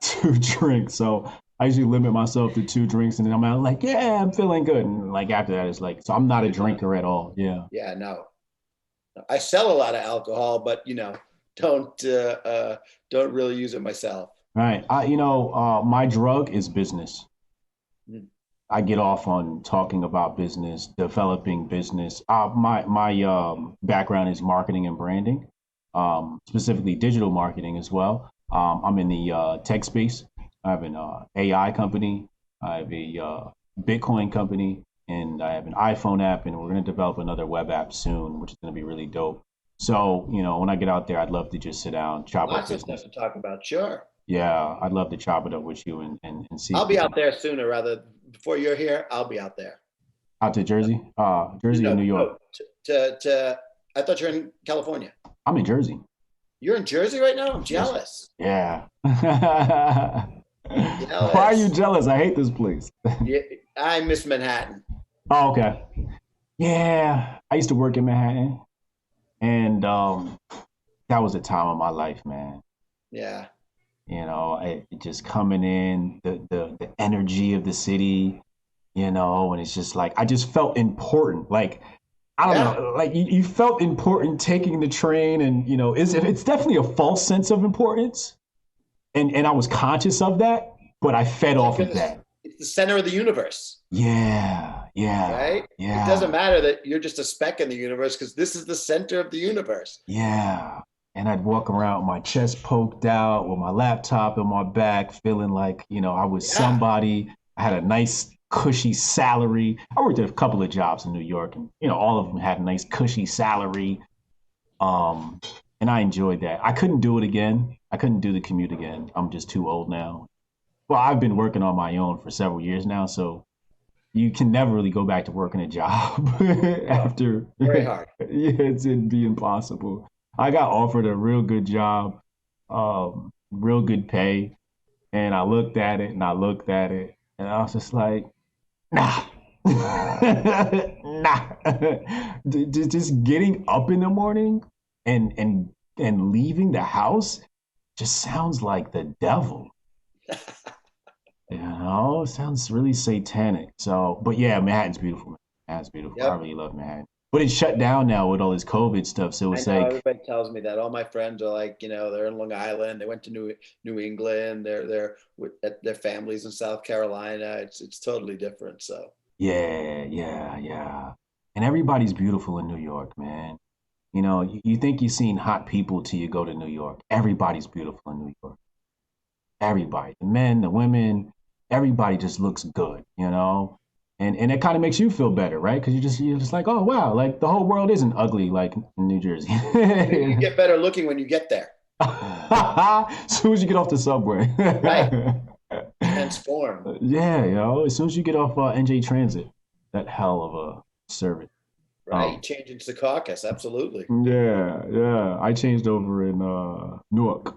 two drinks. So I usually limit myself to two drinks and then I'm out like, yeah, I'm feeling good. And like after that, it's like, so I'm not a drinker at all. Yeah. Yeah, no. I sell a lot of alcohol, but don't don't really use it myself. Right. My drug is business. Mm. I get off on talking about business, developing business. My background is marketing and branding, specifically digital marketing as well. I'm in the tech space. I have an AI company. I have a Bitcoin company, and I have an iPhone app, and we're going to develop another web app soon, which is going to be really dope. So, when I get out there, I'd love to just sit down, chop up Lots of stuff business. to talk about. Sure. Yeah, I'd love to chop it up with you and see I'll if we be can out there sooner rather before you're here. I'll be out there. out to Jersey, Jersey or New York. No, to I thought you're in California. I'm in Jersey. You're in Jersey right now? I'm Yes. jealous. Yeah. Why are you Jealous. jealous? I hate this place. Yeah, I miss Manhattan. Oh, okay. Yeah, I used to work in Manhattan, and that was a time of my life, man. Yeah. Just coming in, the energy of the city, and it's just like I just felt important. Like I don't Yeah. know, like you felt important taking the train, and it's definitely a false sense of importance, and I was conscious of that, but I fed off of Because that. it's the center of the universe, Yeah, yeah, right? It doesn't yeah, matter that you're just a speck in the universe because this is the center of the universe. yeah. And I'd walk around with my chest poked out, with my laptop in my back, feeling like, I was Yeah. somebody. I had a nice, cushy salary. I worked at a couple of jobs in New York, and, all of them had a nice, cushy salary. Um, and I enjoyed that. I couldn't do it again. I couldn't do the commute again. I'm just too old now. Well, I've been working on my own for several years now, so you can never really go back to working a job No, after. very hard. Yeah, it'd be impossible. I got offered a real good job, real good pay, and I looked at it and I looked at it, and I was just like, nah, nah. Just getting up in the morning and leaving the house just sounds like the devil. Sounds really satanic. So, but yeah, Manhattan's beautiful. Man. Manhattan's beautiful. I Yep. really love Manhattan. But it's shut down now with all this COVID stuff. So I it's know like, everybody tells me that. All my friends are like, they're in Long Island. They went to New England. They're with at their families in South Carolina. It's totally different. So yeah, yeah, yeah. And everybody's beautiful in New York, man. You think you've seen hot people till you go to New York. Everybody's beautiful in New York. Everybody, the men, the women. everybody just looks good, you know, and it kind of makes you feel better, right? Because you're just like, oh wow, like the whole world isn't ugly like in New Jersey. Maybe you get better looking when you get there. As soon as you get off the subway. Right. Transform. Yeah, yo, as soon as you get off NJ Transit, that hell of a service. Right. You Um, change into the caucus. Absolutely. yeah, yeah. I changed over in Newark.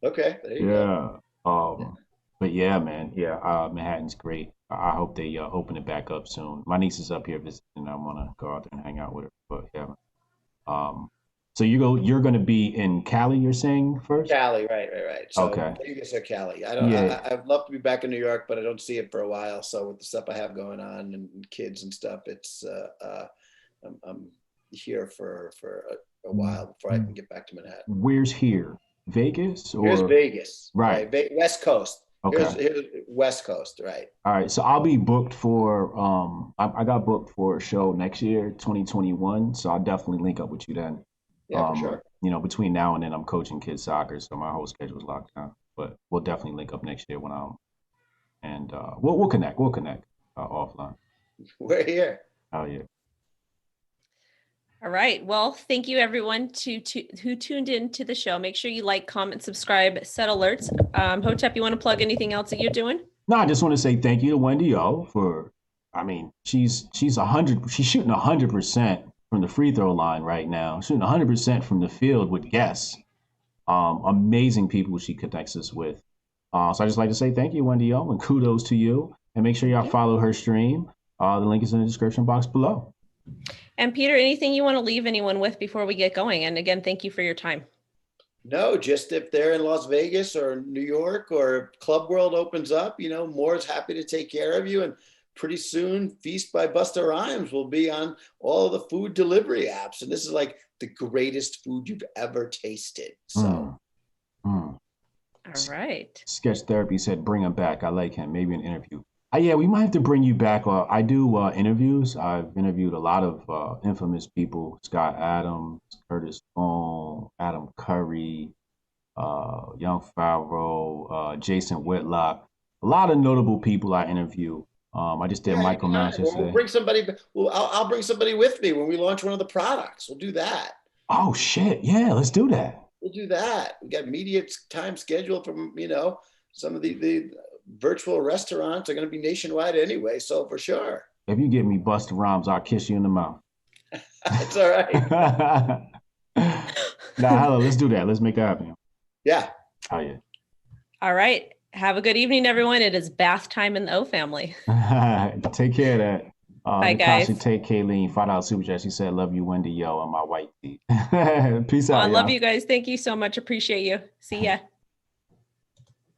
Okay. There you go. Yeah. But yeah, man. Yeah, Manhattan's great. I hope they open it back up soon. My niece is up here visiting. I want to go out there and hang out with her. But yeah. Um, so you're gonna be in Cali, you're saying first? Cali, right. So Okay. Vegas or Cali. I don't. Yeah. I'd love to be back in New York, but I don't see it for a while. So with the stuff I have going on and kids and stuff, it's I'm here for a while before I can get back to Manhattan. Where's here? Vegas Here's or Vegas, right? right? West Coast. Okay. Here's West Coast, right? All right. So I'll be booked for I got booked for a show next year, 2021. So I'll definitely link up with you then. Yeah, for sure. You know, between now and then I'm coaching kids soccer, so my whole schedule's locked down. But we'll definitely link up next year when I'm and we'll connect. We'll connect offline. We're here. Oh yeah. All right. Well, thank you everyone who tuned in to the show. Make sure you like, comment, subscribe, set alerts. Hotep, you want to plug anything else that you're doing? No, I just want to say thank you to Wendy O for. I mean, she's 100. She's shooting 100% from the free throw line right now. Shooting 100% from the field with guests. Amazing people she connects us with. So I just like to say thank you, Wendy O, and kudos to you. And make sure y'all follow her stream. The link is in the description box below. And Peter, anything you want to leave anyone with before we get going? And again, thank you for your time. No, just if they're in Las Vegas or New York or Club World opens up, Moore's happy to take care of you. And pretty soon, Feast by Busta Rhymes will be on all the food delivery apps. And this is like the greatest food you've ever tasted. So, all right. Sketch Therapy said, bring him back. I like him. Maybe an interview. Yeah, we might have to bring you back. I do interviews. I've interviewed a lot of infamous people: Scott Adams, Curtis Bone, Adam Curry, Young Favreau, Jason Whitlock. A lot of notable people I interview. I just did Michael Mouse yesterday. We'll bring somebody. I'll bring somebody with me when we launch one of the products. We'll do that. Oh shit! Yeah, let's do that. We'll do that. We got media time scheduled from some of the virtual restaurants are going to be nationwide anyway, so for sure. If you get me Busta Rhymes, I'll kiss you in the mouth. That's all right. Hello, let's do that. Let's make that happen. Yeah. Oh yeah. All right. Have a good evening, everyone. It is bath time in the O family. Take care of that. Bye, guys. Take Kayleen, $5 super chat. She said, "Love you, Wendy Yo, and my white tee." Peace out. I love you guys. Thank you so much. Appreciate you. See ya.